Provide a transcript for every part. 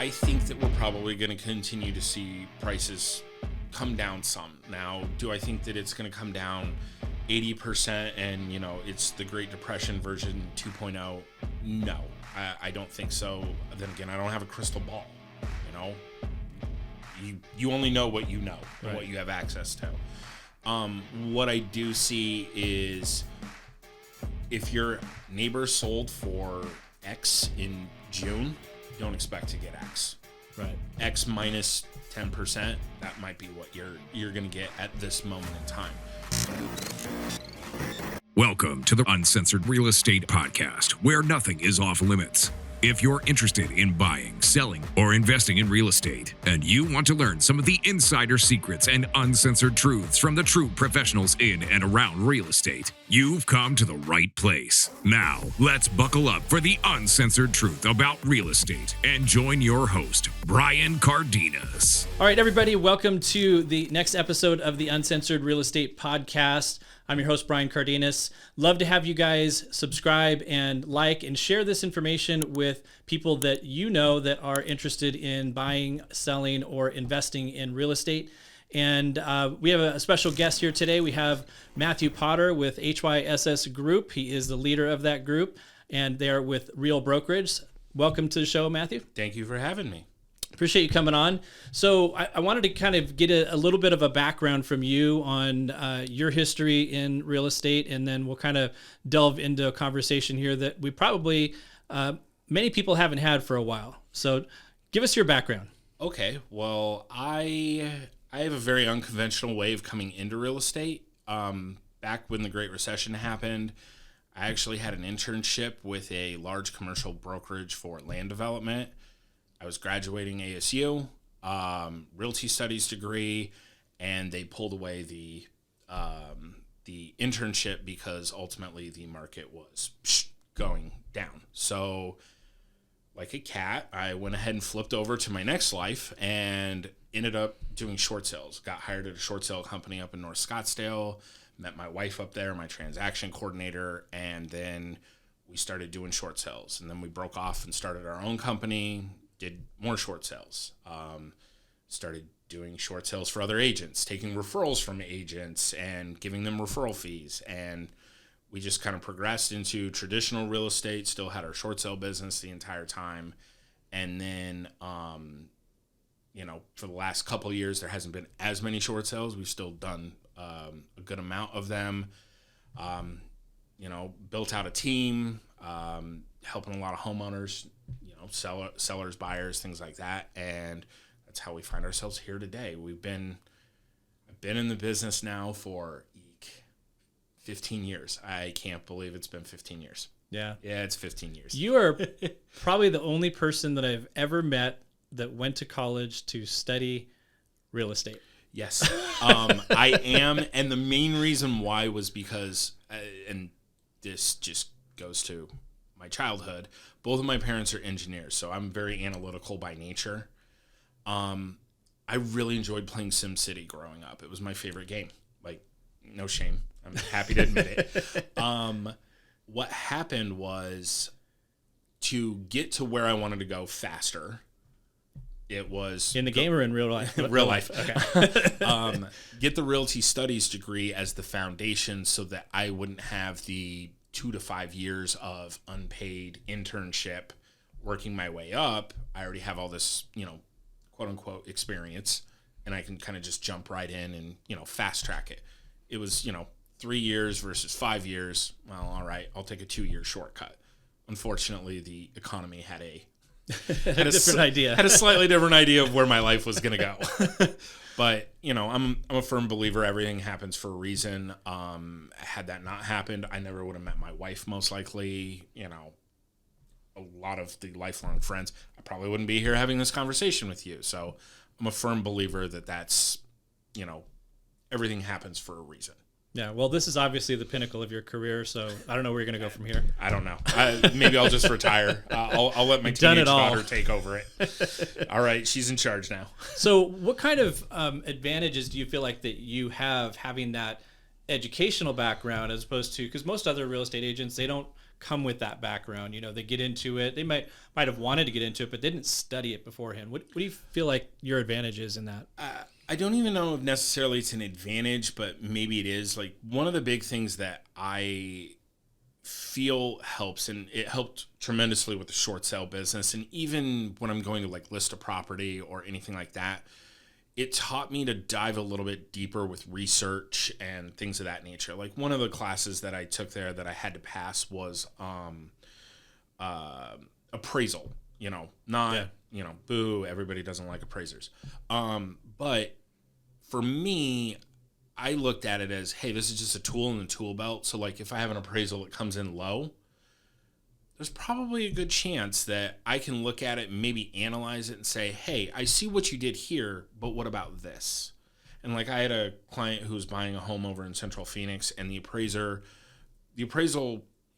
I think that we're probably going to continue to see prices come down some. Now, do I think that it's going to come down 80% and, it's the Great Depression version 2.0? No, I don't think so. Then again, I don't have a crystal ball, You only know what you know and right. what you have access to. What I do see is if your neighbor sold for X in June, don't expect to get X. Right. X minus 10%, that might be what you're going to get at this moment in time. Welcome to the Uncensored Real Estate Podcast, where nothing is off limits. If you're interested in buying, selling, or investing in real estate, and you want to learn some of the insider secrets and uncensored truths from the true professionals in and around real estate, you've come to the right place. Now, let's buckle up for the uncensored truth about real estate and join your host, Brian Cardenas. All right, everybody, welcome to the next episode of the Uncensored Real Estate Podcast. I'm your host, Brian Cardenas. Love to have you guys subscribe and like and share this information with people that you know that are interested in buying, selling, or investing in real estate. And we have a special guest here today. We have Matthew Potter with HYSS Group. He is the leader of that group, and they're with Real Brokerage. Welcome to the show, Matthew. Thank you for having me. Appreciate you coming on. So I wanted to kind of get a little bit of a background from you on your history in real estate, and then we'll kind of delve into a conversation here that we probably, many people haven't had for a while. So give us your background. Okay. Well, I have a very unconventional way of coming into real estate. Back when the Great Recession happened, I actually had an internship with a large commercial brokerage for land development. I was graduating ASU, realty studies degree, and they pulled away the internship because ultimately the market was going down. So, like a cat, I went ahead and flipped over to my next life and ended up doing short sales. Got hired at a short sale company up in North Scottsdale, met my wife up there, my transaction coordinator, and then we started doing short sales. And then we broke off and started our own company, did more short sales, started doing short sales for other agents, taking referrals from agents and giving them referral fees. And we just kind of progressed into traditional real estate, still had our short sale business the entire time. And then, for the last couple of years, there hasn't been as many short sales. We've still done a good amount of them, built out a team, helping a lot of homeowners, sellers, buyers, things like that. And that's how we find ourselves here today. I've been in the business now for 15 years. I can't believe it's been 15 years. Yeah, it's 15 years. You are probably the only person that I've ever met that went to college to study real estate. Yes, I am. And the main reason why was because, and this just goes to my childhood, both of my parents are engineers, so I'm very analytical by nature. I really enjoyed playing SimCity growing up. It was my favorite game. Like, no shame. I'm happy to admit it. What happened was, to get to where I wanted to go faster, it was... In the game or in real life? Real life. Okay. Get the realty studies degree as the foundation so that I wouldn't have the 2 to 5 years of unpaid internship working my way up. I already have all this, quote unquote experience, and I can kind of just jump right in and, fast track it. It was, 3 years versus 5 years. Well, all right, I'll take a 2-year shortcut. Unfortunately, the economy had a different idea. Had a slightly different idea of where my life was going to go. But, I'm a firm believer everything happens for a reason. Had that not happened, I never would have met my wife, most likely. A lot of the lifelong friends, I probably wouldn't be here having this conversation with you. So I'm a firm believer that that's, everything happens for a reason. Yeah, well, this is obviously the pinnacle of your career, so I don't know where you're going to go from here. I don't know. Maybe I'll just retire. I'll let my teenage daughter take over it. All right, she's in charge now. So what kind of advantages do you feel like that you have having that educational background as opposed to, because most other real estate agents, they don't come with that background. They get into it. They might have wanted to get into it, but they didn't study it beforehand. What do you feel like your advantage is in that? I don't even know if necessarily it's an advantage, but maybe it is. Like, one of the big things that I feel helps, and it helped tremendously with the short sale business, and even when I'm going to like list a property or anything like that, it taught me to dive a little bit deeper with research and things of that nature. Like, one of the classes that I took there that I had to pass was appraisal. Boo, everybody doesn't like appraisers. But for me, I looked at it as, hey, this is just a tool in the tool belt. So, like, if I have an appraisal that comes in low, there's probably a good chance that I can look at it and maybe analyze it and say, hey, I see what you did here, but what about this? And, like, I had a client who was buying a home over in Central Phoenix, and the appraisal,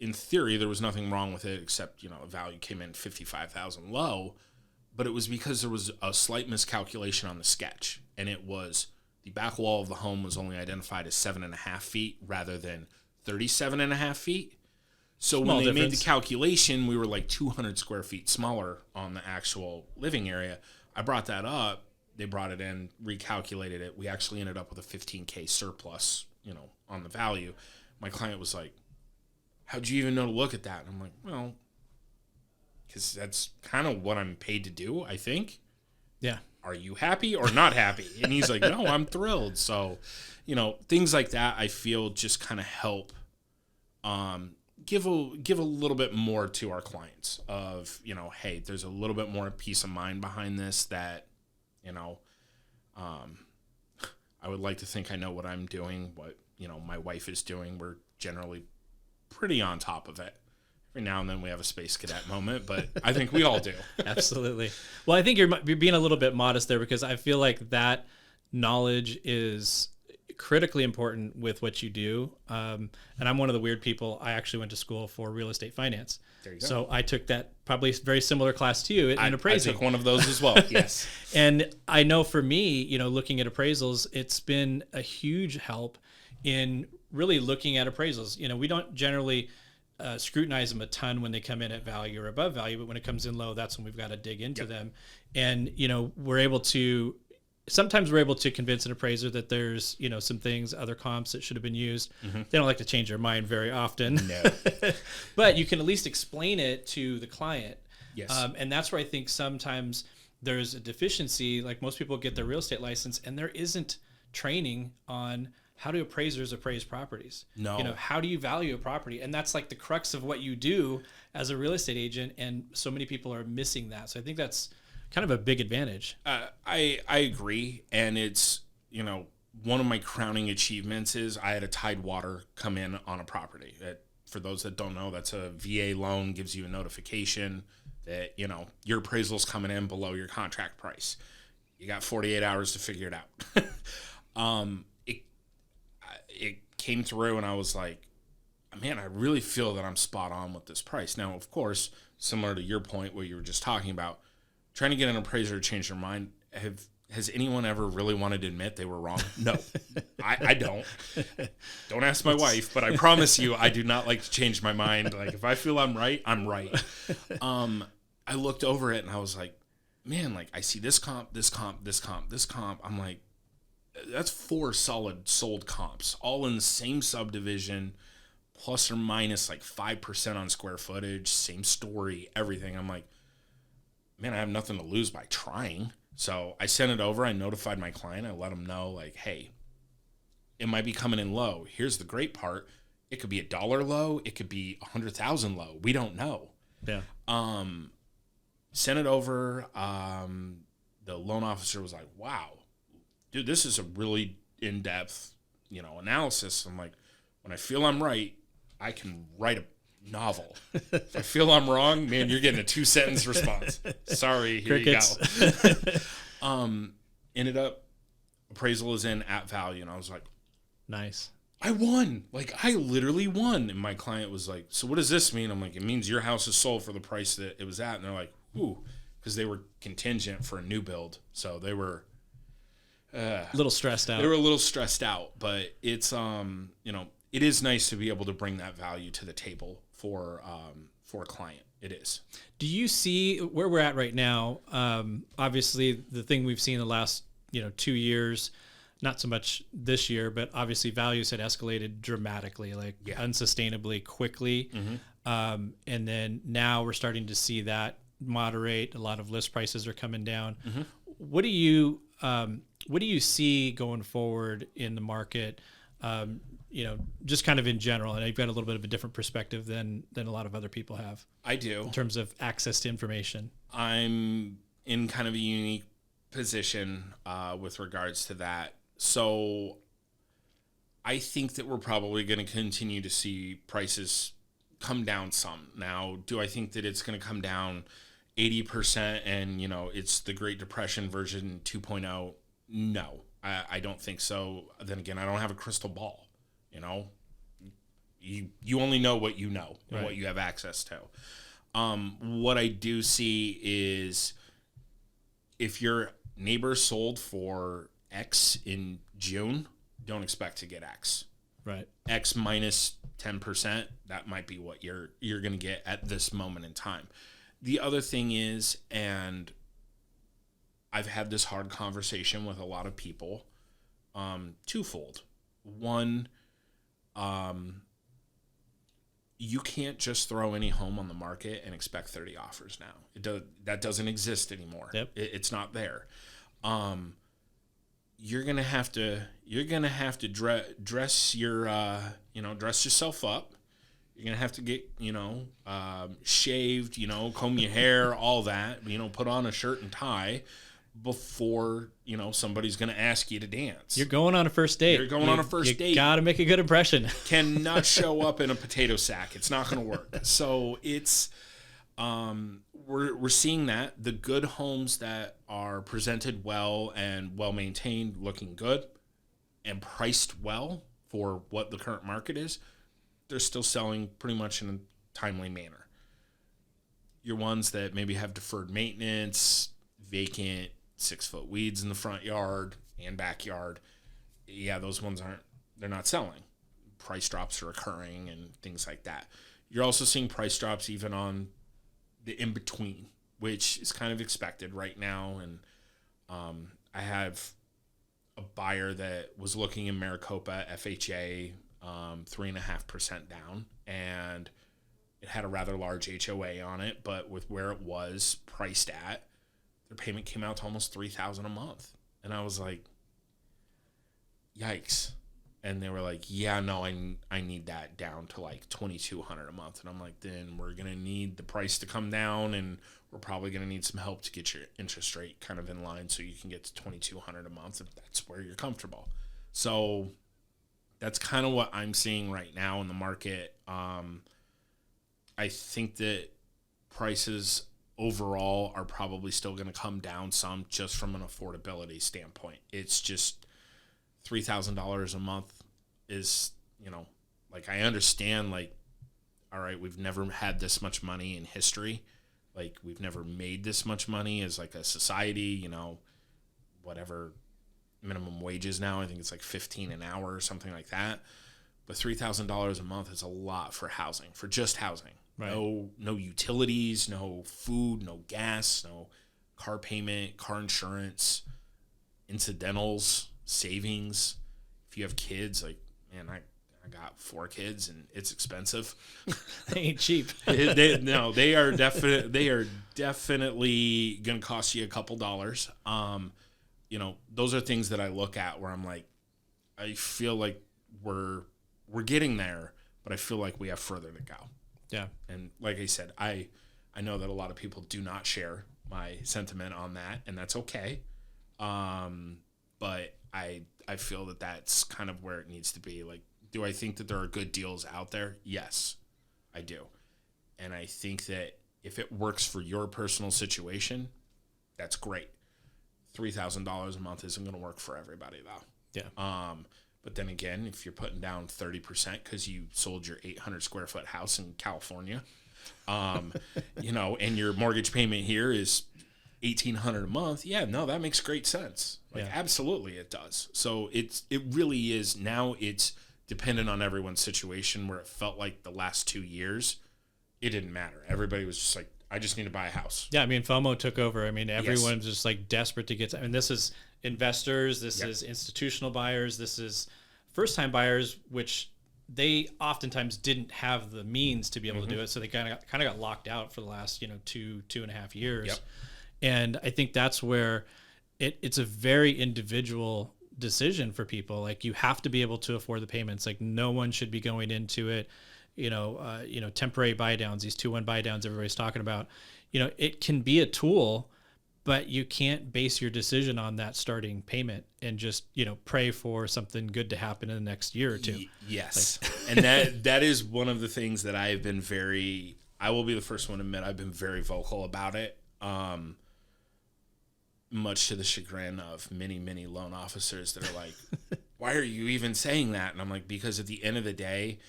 in theory, there was nothing wrong with it except, the value came in $55,000 low, but it was because there was a slight miscalculation on the sketch, and it was the back wall of the home was only identified as 7.5 feet rather than 37.5 feet. So when they made the calculation, we were like 200 square feet smaller on the actual living area. I brought that up. They brought it in, recalculated it. We actually ended up with a $15K surplus, on the value. My client was like, how'd you even know to look at that? And I'm like, well, because that's kind of what I'm paid to do, I think. Yeah. Are you happy or not happy? And he's like, no, I'm thrilled. So, things like that I feel just kind of help give a little bit more to our clients of, hey, there's a little bit more peace of mind behind this that, I would like to think I know what I'm doing, what, my wife is doing. We're generally pretty on top of it. Every now and then we have a space cadet moment, but I think we all do. Absolutely. Well, I think you're being a little bit modest there, because I feel like that knowledge is critically important with what you do. And I'm one of the weird people. I actually went to school for real estate finance. There you go. So I took that probably very similar class to you in appraising. I took one of those as well. Yes. And I know for me, looking at appraisals, it's been a huge help in really looking at appraisals. We don't generally scrutinize them a ton when they come in at value or above value, but when it comes in low, that's when we've got to dig into them. And, sometimes we're able to convince an appraiser that there's, some things, other comps that should have been used. Mm-hmm. They don't like to change their mind very often. No. But you can at least explain it to the client. Yes. And that's where I think sometimes there's a deficiency. Like, most people get their real estate license and there isn't training on how do appraisers appraise properties? No. How do you value a property? And that's like the crux of what you do as a real estate agent. And so many people are missing that. So I think that's kind of a big advantage. I agree. And it's, one of my crowning achievements is I had a Tidewater come in on a property. For those that don't know, that's a VA loan, gives you a notification that, your appraisal's coming in below your contract price. You got 48 hours to figure it out. It came through and I was like, man, I really feel that I'm spot on with this price. Now, of course, similar to your point where you were just talking about trying to get an appraiser to change their mind, has anyone ever really wanted to admit they were wrong? No, I don't. Don't ask my wife, but I promise you I do not like to change my mind. Like, if I feel I'm right, I'm right. I looked over it and I was like, man, like, I see this comp, this comp, this comp, this comp. I'm like, that's 4 solid sold comps, all in the same subdivision, plus or minus like 5% on square footage, same story, everything. I'm like, man, I have nothing to lose by trying. So I sent it over. I notified my client. I let them know, like, hey, it might be coming in low. Here's the great part. It could be $1 low. It could be 100,000 low. We don't know. Yeah. Sent it over. The loan officer was like, wow, dude, this is a really in-depth, analysis. I'm like, when I feel I'm right, I can write a novel. If I feel I'm wrong, man, you're getting a 2-sentence response. Sorry, here Crickets. You go. Ended up, appraisal is in at value, and I was like, nice. I won. Like, I literally won. And my client was like, so what does this mean? I'm like, it means your house is sold for the price that it was at. And they're like, ooh, because they were contingent for a new build. So they were a little stressed out. They were a little stressed out, but it's, it is nice to be able to bring that value to the table for a client. It is. Do you see where we're at right now? Obviously, the thing we've seen the last 2 years, not so much this year, but obviously values had escalated dramatically, like unsustainably quickly. Mm-hmm. And then now we're starting to see that moderate. A lot of list prices are coming down. Mm-hmm. What do you see going forward in the market? Just kind of in general, and you've got a little bit of a different perspective than a lot of other people have. I do. In terms of access to information. I'm in kind of a unique position with regards to that. So I think that we're probably going to continue to see prices come down some. Now, do I think that it's going to come down 80% and, it's the Great Depression version 2.0? No, I don't think so. Then again, I don't have a crystal ball. You only know what you know and what you have access to. What I do see is if your neighbor sold for X in June, don't expect to get X. Right. X minus 10%, that might be what you're going to get at this moment in time. The other thing is, and I've had this hard conversation with a lot of people, twofold. One, you can't just throw any home on the market and expect 30 offers now. That doesn't exist anymore. Yep. It's not there. You're gonna have to dress yourself up. You're gonna have to get shaved, comb your hair, all that. Put on a shirt and tie before somebody's going to ask you to dance. You're going on a first date. You're going on a first date. You got to make a good impression. Cannot show up in a potato sack. It's not going to work. So it's we're seeing that the good homes that are presented well and well maintained, looking good, and priced well for what the current market is, they're still selling pretty much in a timely manner. Your ones that maybe have deferred maintenance, vacant, 6-foot weeds in the front yard and backyard, those ones they're not selling. Price drops are occurring and things like that. You're also seeing price drops even on the in-between, which is kind of expected right now. And I have a buyer that was looking in Maricopa, FHA, 3.5% down, and it had a rather large HOA on it, but with where it was priced at, their payment came out to almost $3,000 a month. And I was like, yikes. And they were like, I need that down to like $2,200 a month. And I'm like, then we're going to need the price to come down, and we're probably going to need some help to get your interest rate kind of in line so you can get to $2,200 a month if that's where you're comfortable. So that's kind of what I'm seeing right now in the market. I think that prices overall are probably still going to come down some just from an affordability standpoint. It's just $3,000 a month is, I understand, all right, we've never had this much money in history. We've never made this much money as a society, whatever minimum wages now. I think it's $15 an hour or something like that. But $3,000 a month is a lot for housing, for just housing. Right. No utilities, no food, no gas, no car payment, car insurance, incidentals, savings. If you have kids, I got 4 kids and it's expensive. They ain't cheap. They are definitely gonna cost you a couple dollars. Those are things that I look at where I'm like, I feel like we're getting there, but I feel like we have further to go. Yeah. And like I said, I know that a lot of people do not share my sentiment on that, and that's okay. But I feel that that's kind of where it needs to be. Do I think that there are good deals out there? Yes, I do. And I think that if it works for your personal situation, that's great. $3,000 a month isn't going to work for everybody, though. Yeah. But then again, if you're putting down 30% because you sold your 800 square foot house in California, and your mortgage payment here is $1,800 a month, that makes great sense. Absolutely it does. So it really is now. It's depending on everyone's situation, where it felt like the last 2 years, it didn't matter. Everybody was just like, I just need to buy a house. Yeah, I mean, FOMO took over. I mean, everyone's just like desperate to get to, I mean, this is investors, this is institutional buyers, this is first-time buyers, which they oftentimes didn't have the means to be able to do it. So they kind of got locked out for the last, 2.5 years. Yep. And I think that's where it's a very individual decision for people. Like, you have to be able to afford the payments. Like, no one should be going into it, temporary buy downs, these 2-1 buy downs everybody's talking about. It can be a tool, but you can't base your decision on that starting payment and just, pray for something good to happen in the next year or two. Yes. And that is one of the things that I've been I will be the first one to admit I've been very vocal about it. Much to the chagrin of many, many loan officers that are like, why are you even saying that? And I'm like, because at the end of the day,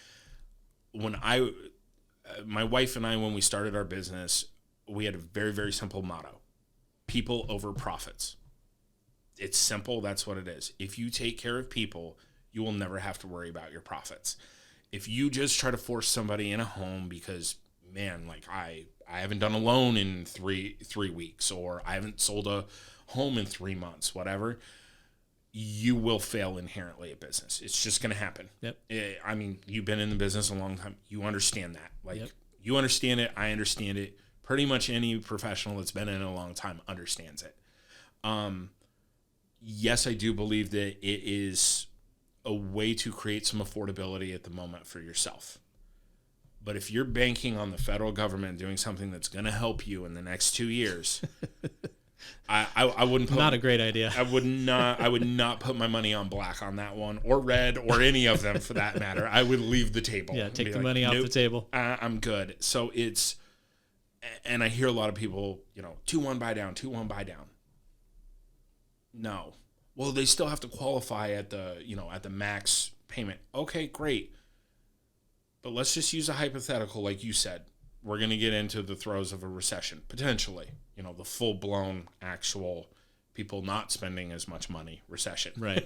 my wife and I, when we started our business, we had a very, very simple motto: people over profits. It's simple. That's what it is. If you take care of people, you will never have to worry about your profits. If you just try to force somebody in a home because, man, like I haven't done a loan in three weeks, or I haven't sold a home in 3 months, whatever, you will fail inherently at business. It's just going to happen. Yep. I mean, you've been in the business a long time. You understand that. Like, Yep. You understand it. I understand it. Pretty much any professional that's been in it a long time understands it. Yes, I do believe that it is a way to create some affordability at the moment for yourself. But if you're banking on the federal government doing something that's going to help you in the next 2 years, I wouldn't put, not a great idea. I would not put my money on black on that one, or red, or any of them for that matter. I would leave the table. Yeah, take the money off the table. I'm good. So and I hear a lot of people, 2-1 buy down, 2-1 buy down. No. Well, they still have to qualify at the max payment. Okay, great. But let's just use a hypothetical, like you said. We're going to get into the throes of a recession, potentially. The full-blown actual people not spending as much money recession. Right.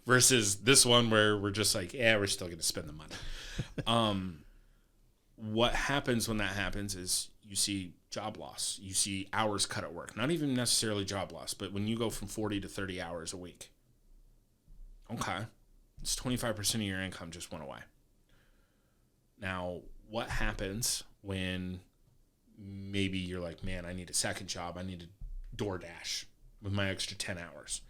Versus this one where we're just like, we're still going to spend the money. What happens when that happens is you see job loss. You see hours cut at work. Not even necessarily job loss, but when you go from 40 to 30 hours a week. Okay. It's 25% of your income just went away. Now, what happens when maybe you're like, man, I need a second job. I need a DoorDash with my extra 10 hours.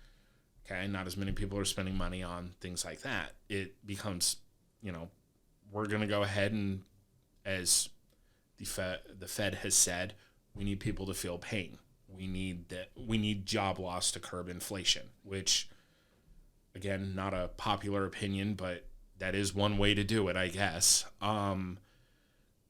Okay. Not as many people are spending money on things like that. It becomes, we're going to go ahead and, as the Fed has said, we need people to feel pain. We need job loss to curb inflation, which, again, not a popular opinion, but that is one way to do it, I guess.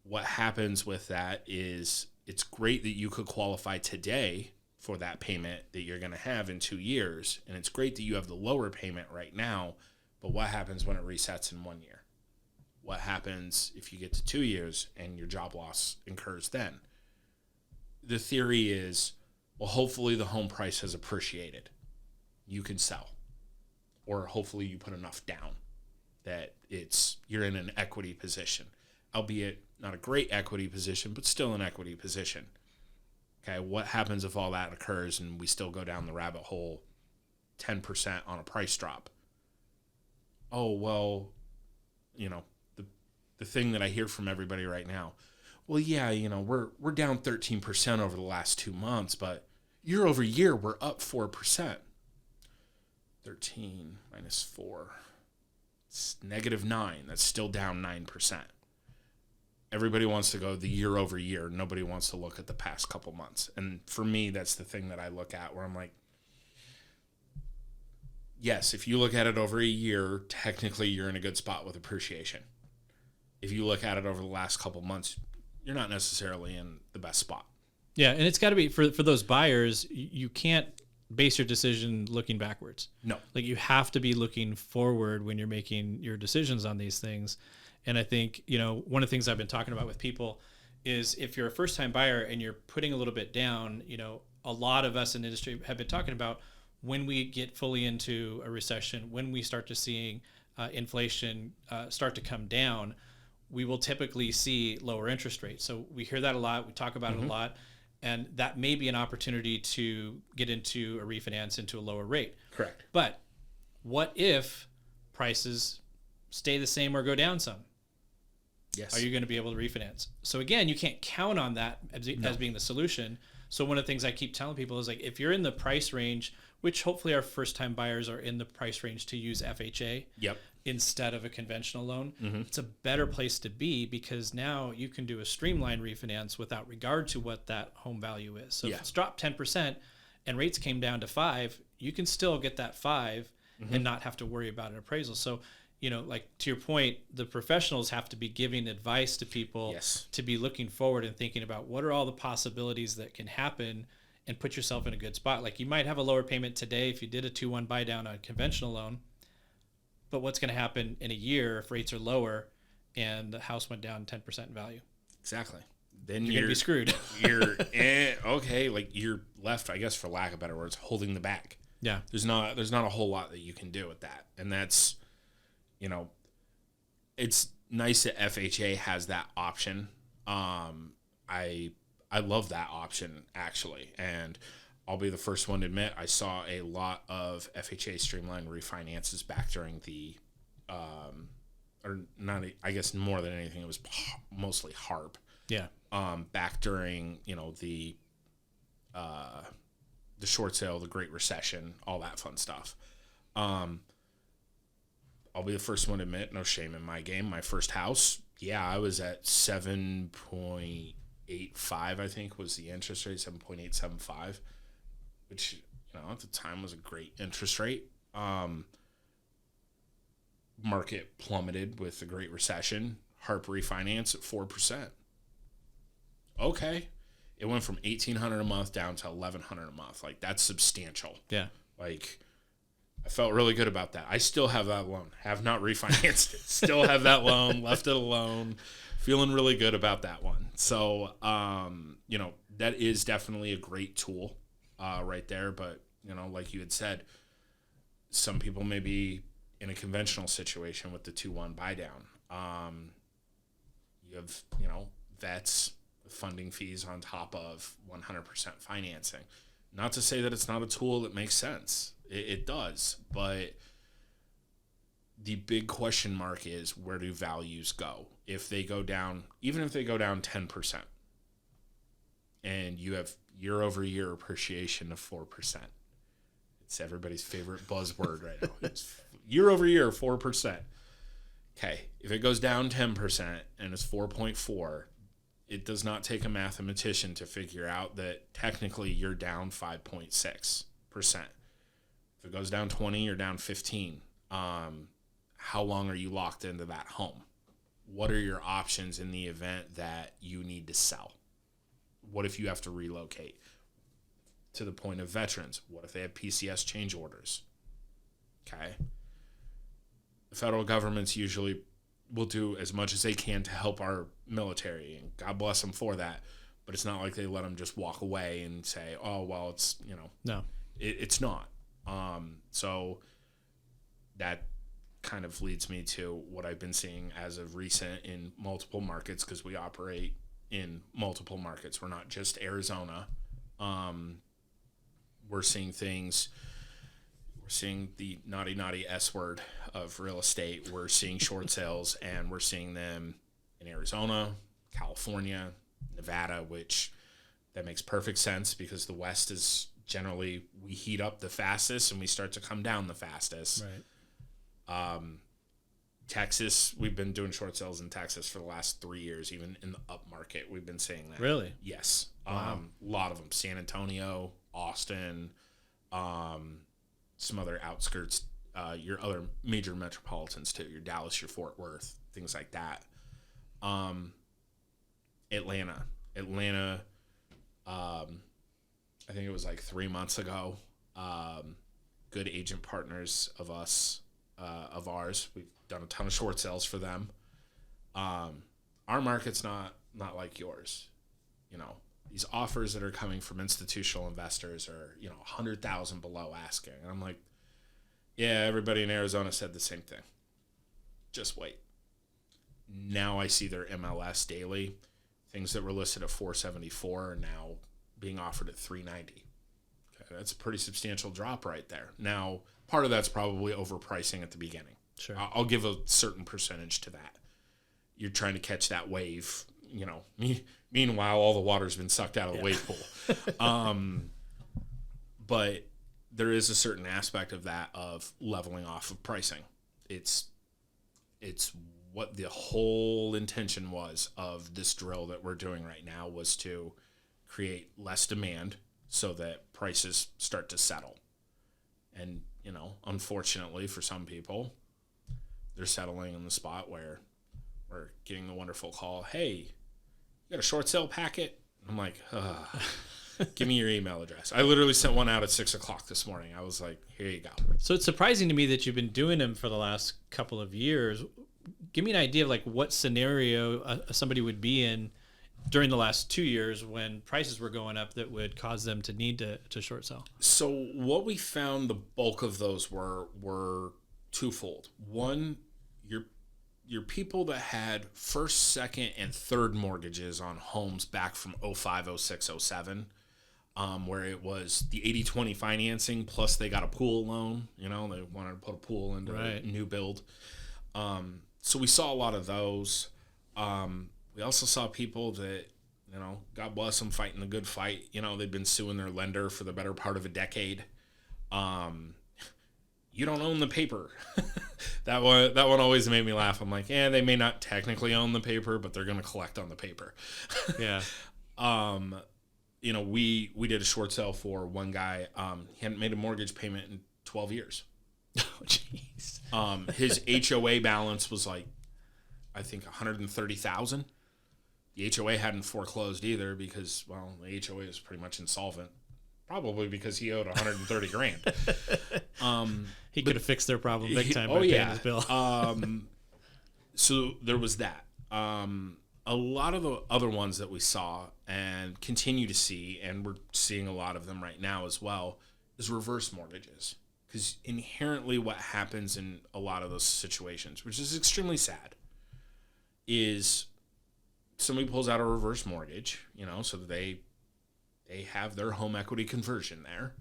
What happens with that is it's great that you could qualify today for that payment that you're going to have in 2 years, and it's great that you have the lower payment right now, but what happens when it resets in 1 year? What happens if you get to 2 years and your job loss incurs then? The theory is, well, hopefully the home price has appreciated. You can sell. Or hopefully you put enough down that you're in an equity position, albeit not a great equity position, but still an equity position. Okay, what happens if all that occurs and we still go down the rabbit hole 10% on a price drop? Oh, well, the thing that I hear from everybody right now, well, yeah, we're down 13% over the last 2 months, but year over year, we're up 4%. 13 minus 4. It's -9. That's still down 9%. Everybody wants to go the year over year. Nobody wants to look at the past couple months. And for me, that's the thing that I look at where I'm like, yes, if you look at it over a year, technically you're in a good spot with appreciation. If you look at it over the last couple months, you're not necessarily in the best spot. Yeah, and it's got to be, for those buyers, you can't base your decision looking backwards. No. Like, you have to be looking forward when you're making your decisions on these things. And I think, one of the things I've been talking about with people is if you're a first-time buyer and you're putting a little bit down, a lot of us in the industry have been talking about when we get fully into a recession, when we start to seeing inflation start to come down, we will typically see lower interest rates. So we hear that a lot. We talk about it a lot. And that may be an opportunity to get into a refinance into a lower rate. Correct. But what if prices stay the same or go down some? Yes. Are you going to be able to refinance? So again, you can't count on that as being the solution. So one of the things I keep telling people is like, if you're in the price range, which hopefully our first time buyers are in the price range to use FHA instead of a conventional loan, it's a better place to be because now you can do a streamlined refinance without regard to what that home value is. So if it's dropped 10% and rates came down to 5%, you can still get that 5% and not have to worry about an appraisal. So, you know, like to your point, the professionals have to be giving advice to people to be looking forward and thinking about what are all the possibilities that can happen and put yourself in a good spot. Like you might have a lower payment today if you did a 2-1 buy down on a conventional loan, but what's going to happen in a year if rates are lower and the house went down 10% in value? Exactly. Then you're going to be screwed. Okay, like you're left, I guess, for lack of better words, holding the bag. Yeah. There's not a whole lot that you can do with that. And that's, you know, it's nice that FHA has that option. I love that option actually, and I'll be the first one to admit I saw a lot of FHA streamlined refinances back during the, or not, I guess more than anything, it was mostly HARP. Yeah. Back during, you know, the short sale, the Great Recession, all that fun stuff. I'll be the first one to admit, no shame in my game. My first house, I was at 7.85, I think was the interest rate, 7.875, which, you know, at the time was a great interest rate. Market plummeted with the Great Recession. HARP refinance at 4%. Okay. It went from $1,800 a month down to $1,100 a month. Like, that's substantial. Yeah. Like, I felt really good about that. I still have that loan. Have not refinanced it. Still have that loan. Left it alone. Feeling really good about that one. So, you know, that is definitely a great tool right there. But, you know, like you had said, some people may be in a conventional situation with the 2-1 buy down. You have, you know, vets, funding fees on top of 100% financing. Not to say that it's not a tool that makes sense. It does, but the big question mark is, where do values go? If they go down, even if they go down 10%, and you have year-over-year appreciation of 4%, it's everybody's favorite buzzword right now. It's year-over-year, 4%. Okay, if it goes down 10% and it's 4.4, it does not take a mathematician to figure out that technically you're down 5.6%. If it goes down 20, you're down 15. How long are you locked into that home? What are your options in the event that you need to sell? What if you have to relocate? To the point of veterans, what if they have PCS change orders? Okay. The federal government's usually will do as much as they can to help our military, and God bless them for that. But it's not like they let them just walk away and say, oh, well, it's, you know. No. It's not. So that kind of leads me to what I've been seeing as of recent in multiple markets, because we operate in multiple markets. We're not just Arizona. We're seeing things. We're seeing the naughty S word of real estate. We're seeing short sales, and we're seeing them in Arizona, California, Nevada, which that makes perfect sense because the West is generally, we heat up the fastest and we start to come down the fastest. Right. Texas, we've been doing short sales in Texas for the last 3 years, even in the up market. We've been seeing that. Really? Yes. Wow. A lot of them. San Antonio, Austin, some other outskirts, your other major metropolitans too, your Dallas, your Fort Worth, things like that. Atlanta, I think it was like 3 months ago. Good agent partners of ours. We've done a ton of short sales for them. Our market's not like yours. You know, these offers that are coming from institutional investors are, you know, 100,000 below asking. And I'm like, yeah, everybody in Arizona said the same thing. just wait. Now I see their MLS daily. Things that were listed at 474 are now being offered at 390. Okay, that's a pretty substantial drop right there. Now, part of that's probably overpricing at the beginning. Sure. I'll give a certain percentage to that. You're trying to catch that wave, you know. Meanwhile, all the water's been sucked out of the wave pool. But there is a certain aspect of that of leveling off of pricing. It's what the whole intention was of this drill that we're doing right now, was to create less demand so that prices start to settle. And, you know, unfortunately for some people, they're settling in the spot where we're getting the wonderful call, hey, you got a short sale packet? I'm like, give me your email address. I literally sent one out at 6 o'clock this morning. I was like, here you go. So it's surprising to me that you've been doing them for the last couple of years. Give me an idea of like what scenario somebody would be in during the last 2 years when prices were going up that would cause them to need to short sell. So what we found the bulk of those were twofold. One, your people that had first, second, and third mortgages on homes back from 05, 06, 07, where it was the 80-20 financing plus they got a pool loan. You know, they wanted to put a pool into a new build. So we saw a lot of those. We also saw people that, you know, God bless them, fighting the good fight. You know, they've been suing their lender for the better part of a decade. You don't own the paper. That one always made me laugh. I'm like, they may not technically own the paper, but they're going to collect on the paper. Yeah. You know, we did a short sale for one guy. He hadn't made a mortgage payment in 12 years. Oh, jeez. His HOA balance was like, I think $130,000. The HOA hadn't foreclosed either because, well, the HOA is pretty much insolvent. Probably because he owed $130,000. He could have fixed their problem big time by paying his bill. So there was that. A lot of the other ones that we saw and continue to see, and we're seeing a lot of them right now as well, is reverse mortgages. Because inherently what happens in a lot of those situations, which is extremely sad, is somebody pulls out a reverse mortgage, you know, so that they have their home equity conversion there.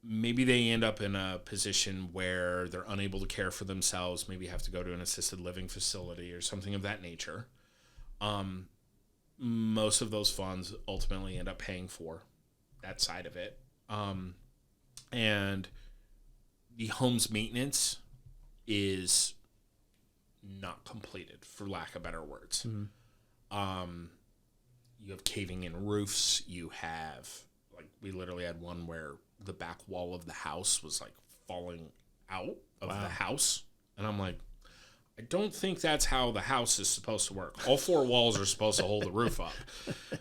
Maybe they end up in a position where they're unable to care for themselves, maybe have to go to an assisted living facility or something of that nature. Most of those funds ultimately end up paying for that side of it. And the home's maintenance is not completed, for lack of better words. Mm-hmm. You have caving in roofs. You have, like, we literally had one where the back wall of the house was like falling out of the house. And I'm like, I don't think that's how the house is supposed to work. All four walls are supposed to hold the roof up.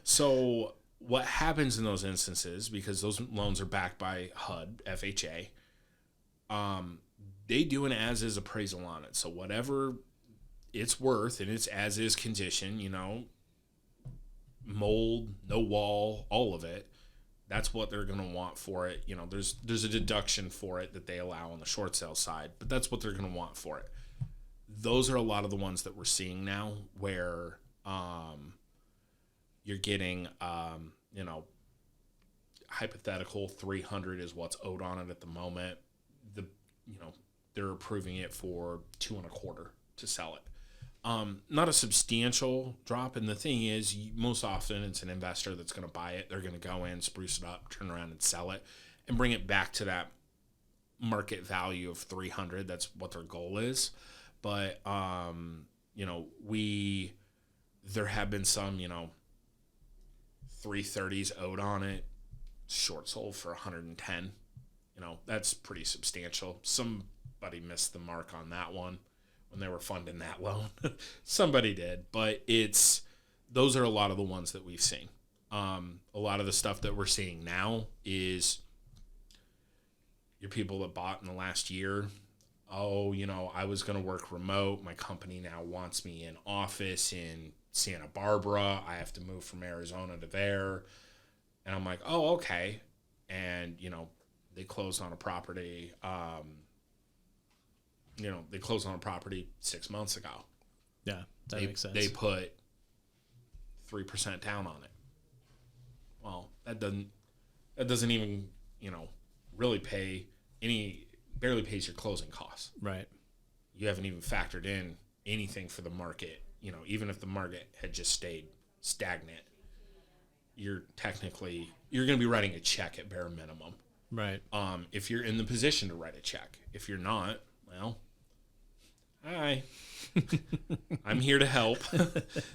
So what happens in those instances, because those loans are backed by HUD, FHA, they do an as-is appraisal on it. So whatever it's worth in its as-is condition, you know, mold, no wall, all of it, that's what they're going to want for it. You know, there's a deduction for it that they allow on the short sale side, but that's what they're going to want for it. Those are a lot of the ones that we're seeing now where you're getting, you know, hypothetical 300 is what's owed on it at the moment. They're approving it for 2.25 to sell it. Not a substantial drop. And the thing is, most often it's an investor that's going to buy it. They're going to go in, spruce it up, turn around and sell it and bring it back to that market value of 300. That's what their goal is. But, you know, there have been some, you know, 330s owed on it, short sold for 110. You know, that's pretty substantial. Somebody missed the mark on that one when they were funding that loan. Somebody did, but those are a lot of the ones that we've seen. A lot of the stuff that we're seeing now is your people that bought in the last year. Oh, you know, I was going to work remote. My company now wants me in office in Santa Barbara. I have to move from Arizona to there. And I'm like, oh, okay. And, you know, they closed on a property, they closed on a property 6 months ago. Yeah, that makes sense. They put 3% down on it. Well, that doesn't even, really barely pays your closing costs. Right. You haven't even factored in anything for the market. Even if the market had just stayed stagnant, you're going to be writing a check at bare minimum. Right. If you're in the position to write a check. If you're not, well, hi. I'm here to help.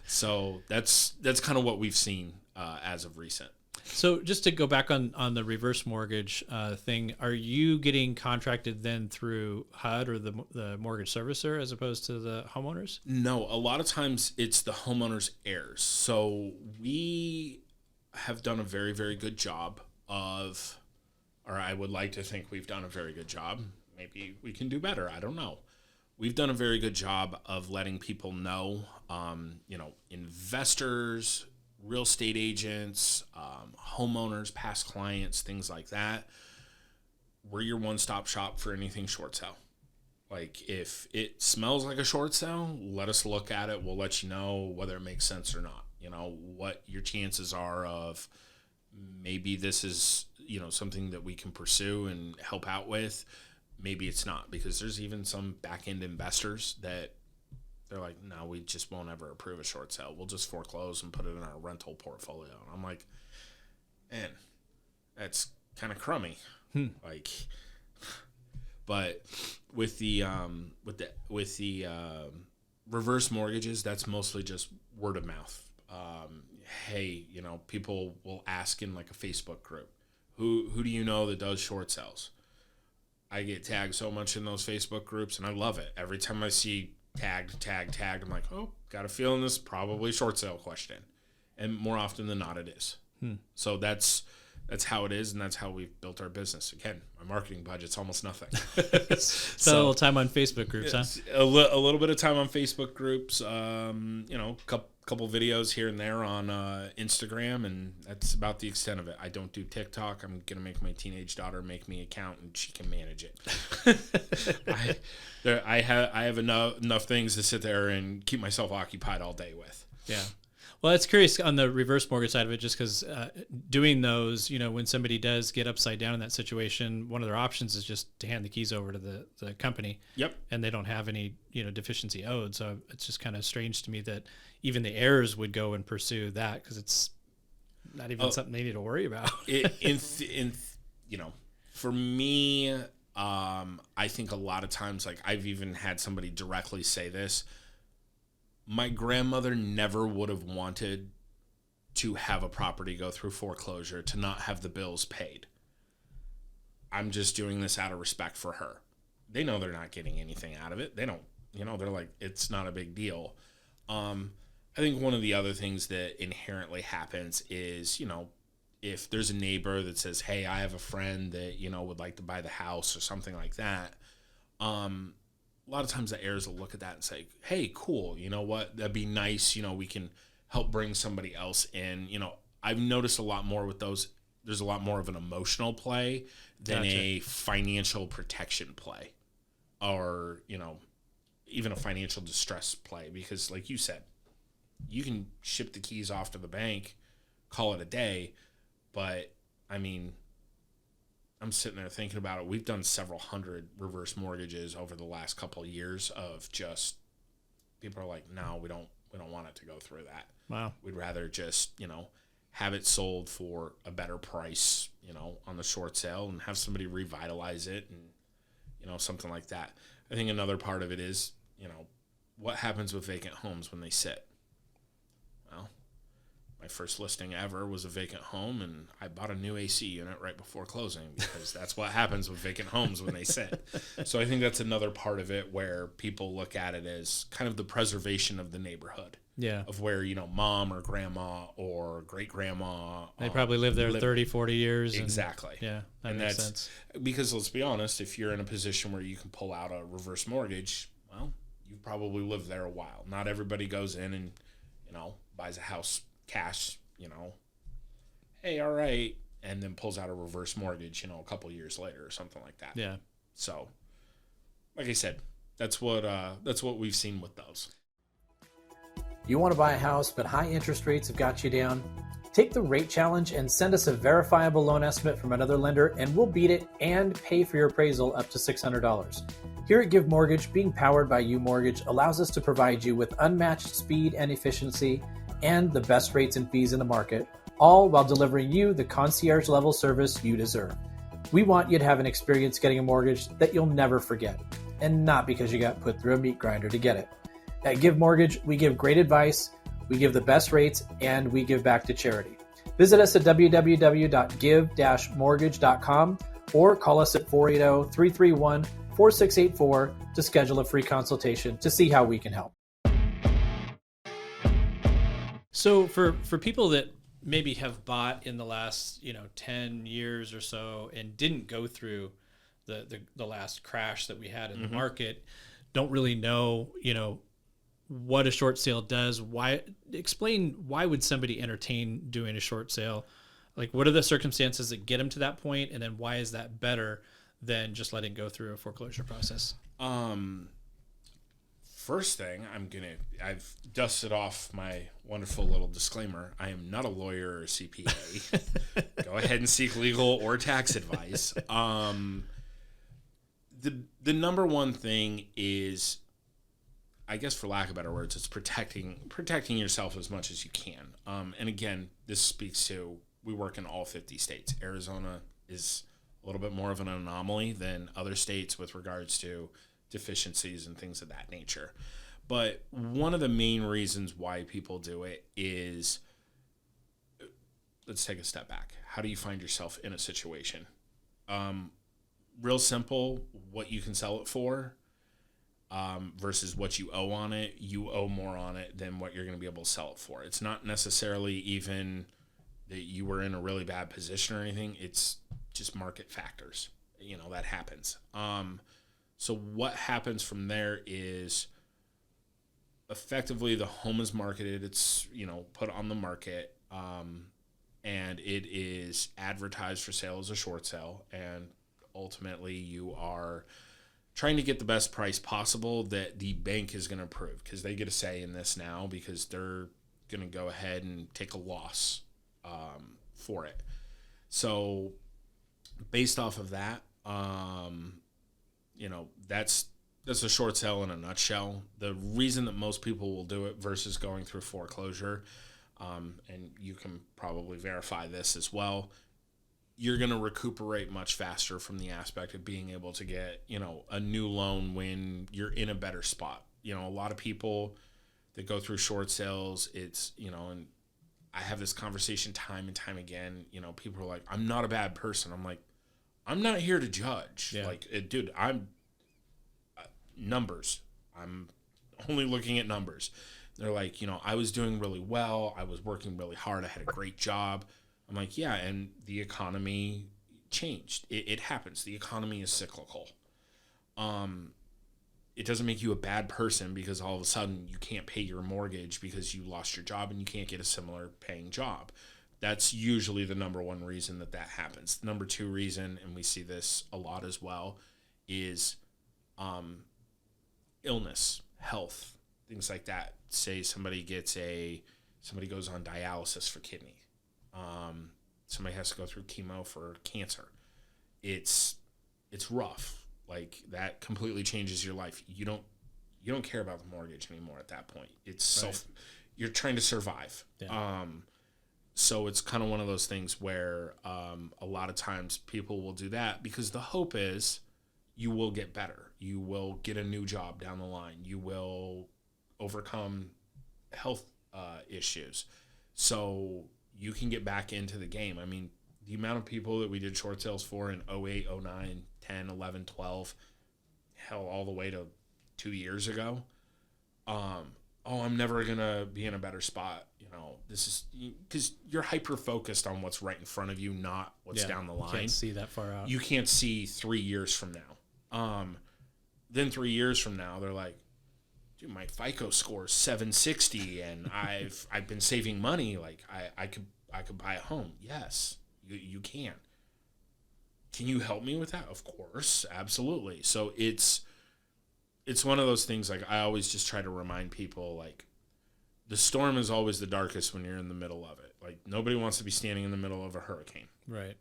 So that's kind of what we've seen as of recent. So just to go back on the reverse mortgage thing, are you getting contracted then through HUD or the mortgage servicer as opposed to the homeowners? No, a lot of times it's the homeowner's heirs. So we have done a very, very good job of, or I would like to think we've done a very good job. Maybe we can do better. I don't know. We've done a very good job of letting people know, investors, real estate agents, homeowners, past clients, things like that. We're your one-stop shop for anything short sale. Like, if it smells like a short sale, let us look at it. We'll let you know whether it makes sense or not. What your chances are of maybe this is, something that we can pursue and help out with. Maybe it's not, because there's even some back-end investors that they're like, no, we just won't ever approve a short sale. We'll just foreclose and put it in our rental portfolio. And I'm like, man, that's kind of crummy. Like, but with the reverse mortgages, that's mostly just word of mouth. Hey, people will ask in like a Facebook group, who do you know that does short sales? I get tagged so much in those Facebook groups, and I love it. Every time I see tagged, I'm like, oh, got a feeling this is probably a short sale question. And more often than not, it is. So that's how it is, and that's how we've built our business. Again, my marketing budget's almost nothing. So a little time on Facebook groups, huh? A little bit of time on Facebook groups, couple videos here and there on Instagram, and that's about the extent of it. I don't do TikTok. I'm going to make my teenage daughter make me an account, and she can manage it. I have enough things to sit there and keep myself occupied all day with. Yeah. Well, it's curious on the reverse mortgage side of it, just because doing those, when somebody does get upside down in that situation, one of their options is just to hand the keys over to the company. Yep. And they don't have any, deficiency owed. So it's just kind of strange to me that even the heirs would go and pursue that, because it's not even something they need to worry about. For me, I think a lot of times, like, I've even had somebody directly say this. My grandmother never would have wanted to have a property go through foreclosure, to not have the bills paid. I'm just doing this out of respect for her. They know they're not getting anything out of it. They don't, they're like, it's not a big deal. I think one of the other things that inherently happens is, if there's a neighbor that says, hey, I have a friend that, would like to buy the house or something like that, a lot of times the heirs will look at that and say, hey, cool, you know what, that'd be nice, we can help bring somebody else in. I've noticed a lot more with those. There's a lot more of an emotional play than a financial protection play, or, even a financial distress play, because like you said, you can ship the keys off to the bank, call it a day. But I mean, I'm sitting there thinking about it. We've done several hundred reverse mortgages over the last couple of years of just people are like, no, we don't want it to go through that. Wow. We'd rather just, have it sold for a better price, on the short sale, and have somebody revitalize it and, something like that. I think another part of it is, what happens with vacant homes when they sit? Well, my first listing ever was a vacant home, and I bought a new AC unit right before closing, because that's what happens with vacant homes when they sit. So I think that's another part of it where people look at it as kind of the preservation of the neighborhood. Yeah. Of where, mom or grandma or great grandma. They probably lived there 30, 40 years. Exactly. Yeah, that makes sense. Because let's be honest, if you're in a position where you can pull out a reverse mortgage, well, you've probably lived there a while. Not everybody goes in and, buys a house cash, hey, all right, and then pulls out a reverse mortgage, a couple years later or something like that. Yeah. So, like I said, that's what we've seen with those. You want to buy a house, but high interest rates have got you down? Take the rate challenge and send us a verifiable loan estimate from another lender, and we'll beat it and pay for your appraisal up to $600. Here at Give Mortgage, being powered by U Mortgage allows us to provide you with unmatched speed and efficiency and the best rates and fees in the market, all while delivering you the concierge level service you deserve. We want you to have an experience getting a mortgage that you'll never forget, and not because you got put through a meat grinder to get it. At Give Mortgage, we give great advice, we give the best rates, and we give back to charity. Visit us at www.give-mortgage.com or call us at 480-331-4684 to schedule a free consultation to see how we can help. So for people that maybe have bought in the last 10 years or so and didn't go through the last crash that we had in the market, don't really know what a short sale does. Explain why would somebody entertain doing a short sale? Like, what are the circumstances that get them to that point, and then why is that better than just letting go through a foreclosure process? First thing, I've dusted off my wonderful little disclaimer. I am not a lawyer or CPA. Go ahead and seek legal or tax advice. The number one thing is, I guess for lack of better words, it's protecting yourself as much as you can. And again, this speaks to, we work in all 50 states. Arizona is a little bit more of an anomaly than other states with regards to deficiencies and things of that nature. But one of the main reasons why people do it is, let's take a step back. How do you find yourself in a situation? Real simple, what you can sell it for versus what you owe on it. You owe more on it than what you're going to be able to sell it for. It's not necessarily even that you were in a really bad position or anything. It's just market factors. That happens. So what happens from there is, effectively the home is marketed. It's, put on the market, and it is advertised for sale as a short sale. And ultimately you are trying to get the best price possible that the bank is going to approve, because they get a say in this now, because they're going to go ahead and take a loss for it. So based off of that, that's a short sale in a nutshell. The reason that most people will do it versus going through foreclosure, and you can probably verify this as well, you're going to recuperate much faster from the aspect of being able to get, a new loan when you're in a better spot. A lot of people that go through short sales, it's, and I have this conversation time and time again, people are like, I'm not a bad person. I'm like, I'm not here to judge. Yeah. Like, dude, I'm numbers. I'm only looking at numbers. They're like, I was doing really well. I was working really hard. I had a great job. I'm like, yeah, and the economy changed. It happens. The economy is cyclical. It doesn't make you a bad person because all of a sudden you can't pay your mortgage because you lost your job and you can't get a similar paying job. That's usually the number one reason that happens. The number two reason, and we see this a lot as well, is illness, health, things like that. Say somebody goes on dialysis for kidney. Somebody has to go through chemo for cancer. It's rough. Like, that completely changes your life. You don't care about the mortgage anymore at that point. It's right. You're trying to survive. Yeah. So it's kind of one of those things where a lot of times people will do that because the hope is you will get better. You will get a new job down the line. You will overcome health issues. So you can get back into the game. I mean, the amount of people that we did short sales for in 08, 09, 10, 11, 12, hell, all the way to 2 years ago. I'm never going to be in a better spot. This is because you're hyper-focused on what's right in front of you, not what's down the line. You can't see that far out. You can't see 3 years from now. Then 3 years from now, they're like, dude, my FICO score is 760 and I've been saving money. Like, I could buy a home. Yes, you can. Can you help me with that? Of course, absolutely. So it's it's one of those things, like, I always just try to remind people, like, the storm is always the darkest when you're in the middle of it. Like, nobody wants to be standing in the middle of a hurricane. Right.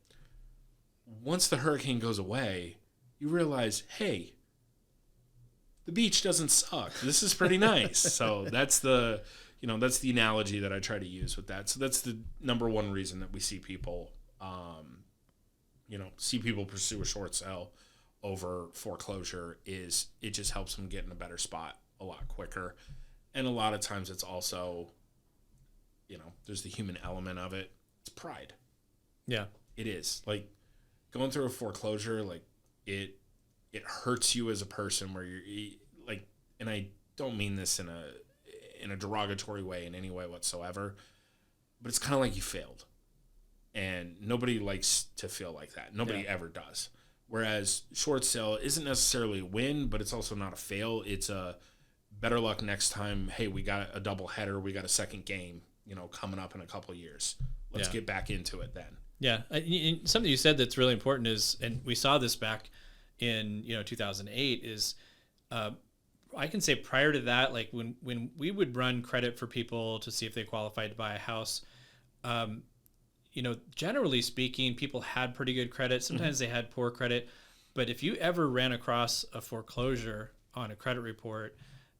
Once the hurricane goes away, you realize, hey, the beach doesn't suck. This is pretty nice. So that's the analogy that I try to use with that. So that's the number one reason that we see people, pursue a short sale over foreclosure, is it just helps them get in a better spot a lot quicker. And a lot of times it's also, there's the human element of it. It's pride. Yeah. It is. Like, going through a foreclosure, like, it hurts you as a person, where you're like, and I don't mean this in a derogatory way in any way whatsoever, but it's kind of like you failed. And nobody likes to feel like that. Nobody ever does. Whereas short sale isn't necessarily a win, but it's also not a fail. It's a better luck next time. Hey, we got a double header. We got a second game, coming up in a couple of years. Let's get back into it then. Yeah. Something you said that's really important is, and we saw this back in 2008, is I can say prior to that, like when we would run credit for people to see if they qualified to buy a house, generally speaking, people had pretty good credit. Sometimes they had poor credit, but if you ever ran across a foreclosure on a credit report,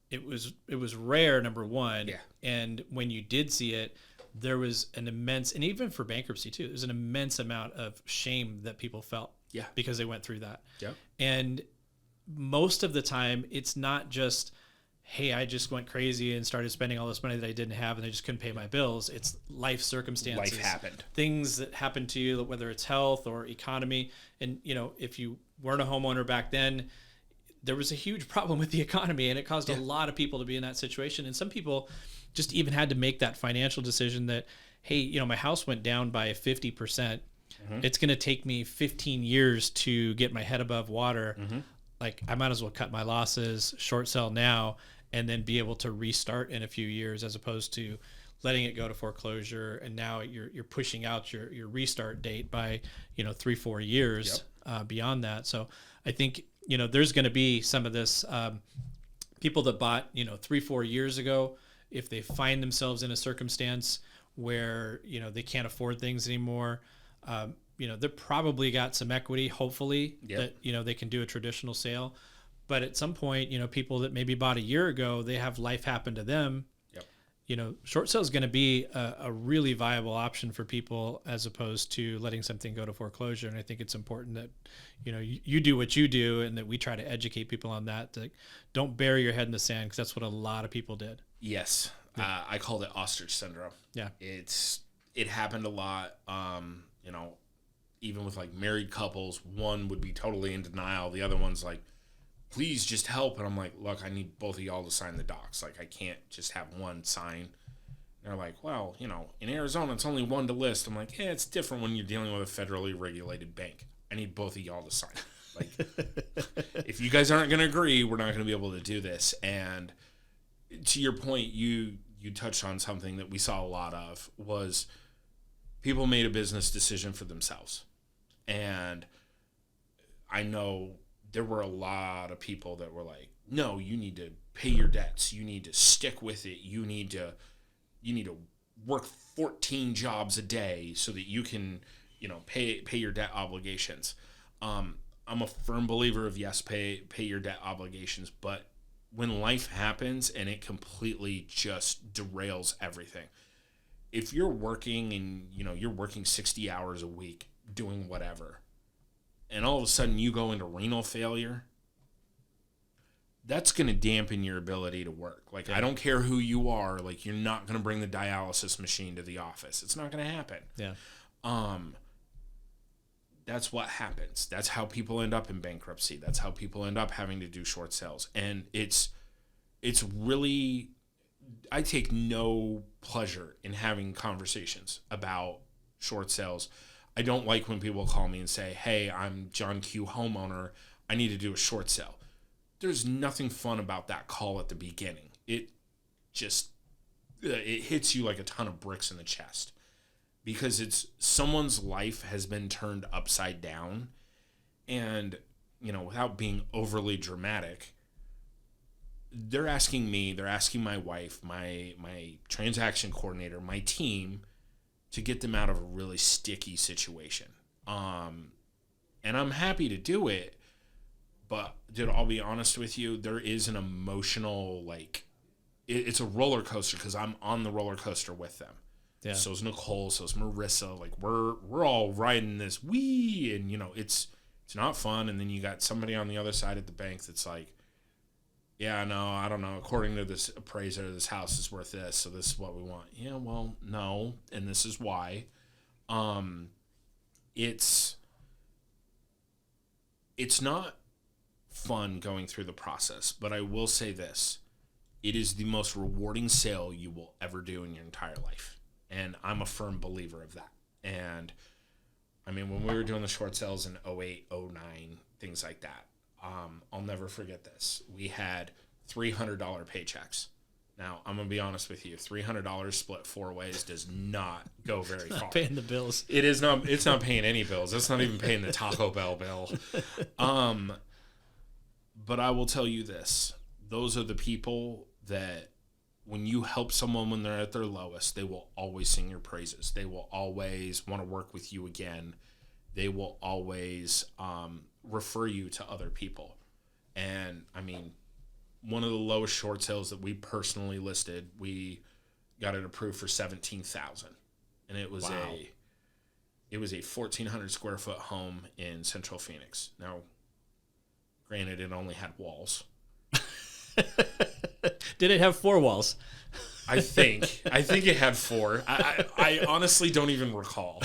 it was rare, number one. Yeah. And when you did see it, there was an immense, and even for bankruptcy too, there's an immense amount of shame that people felt. Yeah. Because they went through that. Yeah. And most of the time, it's not just, hey, I just went crazy and started spending all this money that I didn't have and I just couldn't pay my bills. It's life circumstances. Life happened. Things that happen to you, whether it's health or economy. And, if you weren't a homeowner back then, there was a huge problem with the economy, and it caused a lot of people to be in that situation. And some people just even had to make that financial decision that, hey, my house went down by 50%. Mm-hmm. It's going to take me 15 years to get my head above water. Mm-hmm. Like, I might as well cut my losses, short sell now, and then be able to restart in a few years, as opposed to letting it go to foreclosure. And now you're pushing out your restart date by, 3-4 years beyond that. So I think, there's going to be some of this, people that bought, 3-4 years ago, if they find themselves in a circumstance where, they can't afford things anymore, they probably got some equity, hopefully, that, they can do a traditional sale. But at some point, people that maybe bought a year ago, they have life happen to them. Yep. Short sale is going to be a really viable option for people, as opposed to letting something go to foreclosure. And I think it's important that, you do what you do, and that we try to educate people on that. To don't bury your head in the sand, because that's what a lot of people did. Yes. Yeah. I called it ostrich syndrome. Yeah. It happened a lot. Even with like married couples, one would be totally in denial. The other one's like, please just help. And I'm like, look, I need both of y'all to sign the docs. Like, I can't just have one sign. And they're like, well, in Arizona, it's only one to list. I'm like, it's different when you're dealing with a federally regulated bank. I need both of y'all to sign. Like, if you guys aren't going to agree, we're not going to be able to do this. And to your point, you touched on something that we saw a lot of, was people made a business decision for themselves. And I know there were a lot of people that were like, no, you need to pay your debts. You need to stick with it. You need to work 14 jobs a day so that you can, pay your debt obligations. I'm a firm believer of, yes, pay your debt obligations, but when life happens and it completely just derails everything, if you're working and, you're working 60 hours a week doing whatever, and all of a sudden you go into renal failure, that's going to dampen your ability to work. Like, I don't care who you are. Like, you're not going to bring the dialysis machine to the office. It's not going to happen. Yeah. That's what happens. That's how people end up in bankruptcy. That's how people end up having to do short sales. And it's really, I take no pleasure in having conversations about short sales. I don't like when people call me and say, hey, I'm John Q, homeowner. I need to do a short sale. There's nothing fun about that call at the beginning. It hits you like a ton of bricks in the chest, because it's someone's life has been turned upside down. And, without being overly dramatic, they're asking me, they're asking my wife, my transaction coordinator, my team, to get them out of a really sticky situation. And I'm happy to do it, but dude, I'll be honest with you, there is an emotional, like, it's a roller coaster because I'm on the roller coaster with them. Yeah. So is Nicole, so is Marissa. Like, we're all riding this wee, and it's not fun. And then you got somebody on the other side at the bank that's like, yeah, no, I don't know. According to this appraiser, this house is worth this, so this is what we want. Yeah, well, no, and this is why. It's not fun going through the process, but I will say this. It is the most rewarding sale you will ever do in your entire life. And I'm a firm believer of that. And, I mean, when we were doing the short sales in 08, 09, things like that, I'll never forget this. We had $300 paychecks. Now, I'm going to be honest with you. $300 split 4 ways does not go very far. Not paying the bills. It's not paying any bills. It's not even paying the Taco Bell bill. But I will tell you this. Those are the people that when you help someone when they're at their lowest, they will always sing your praises. They will always want to work with you again. They will always refer you to other people. And, I mean, one of the lowest short sales that we personally listed, we got it approved for $17,000. And it was a 1,400 square foot home in Central Phoenix. Now, granted, it only had walls. Did it have 4 walls? I think it had 4. I honestly don't even recall.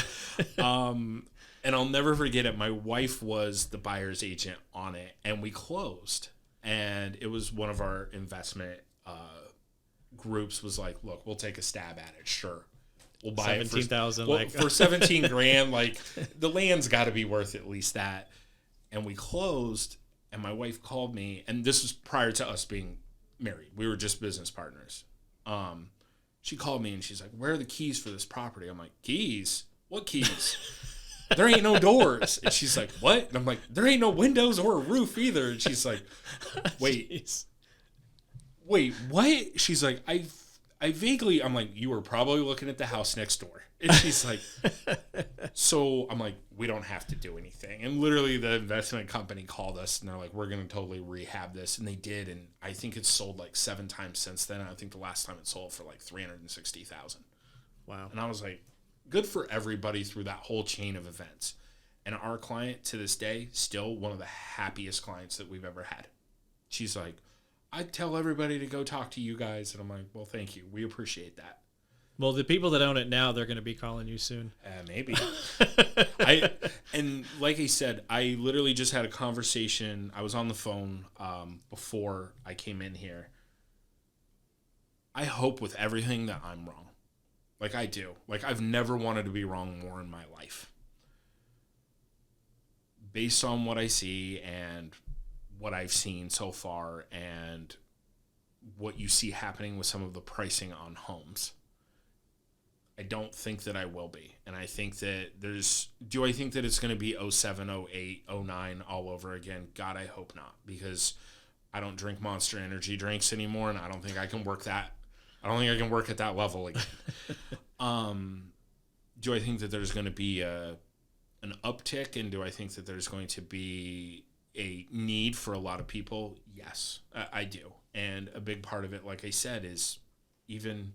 And I'll never forget it. My wife was the buyer's agent on it, and we closed. And it was one of our investment groups was like, look, we'll take a stab at it. Sure. We'll buy it for $17,000. For 17 grand, like the land's got to be worth at least that. And we closed, and my wife called me, and this was prior to us being married. We were just business partners. She called me and she's like, where are the keys for this property? I'm like, keys? What keys? There ain't no doors. And she's like, what? And I'm like, there ain't no windows or a roof either. And she's like, wait, what? She's like, I vaguely, I'm like, you were probably looking at the house next door. And she's like, so I'm like, we don't have to do anything. And literally the investment company called us and they're like, we're going to totally rehab this. And they did. And I think it's sold like 7 times since then. I think the last time it sold for like $360,000. Wow. And I was like, good for everybody through that whole chain of events. And our client to this day, still one of the happiest clients that we've ever had. She's like, I tell everybody to go talk to you guys. And I'm like, well, thank you. We appreciate that. Well, the people that own it now, they're going to be calling you soon. Maybe. And like I said, I literally just had a conversation. I was on the phone before I came in here. I hope with everything that I'm wrong. Like I do. Like I've never wanted to be wrong more in my life. Based on what I see and what I've seen so far and what you see happening with some of the pricing on homes. I don't think that I will be. And I think that do I think that it's going to be 07, 08, 09 all over again? God, I hope not, because I don't drink Monster Energy drinks anymore, and I don't think I can work that. I don't think I can work at that level again. Do I think that there's going to be an uptick, and do I think that there's going to be a need for a lot of people? Yes, I do. And a big part of it, like I said, is even,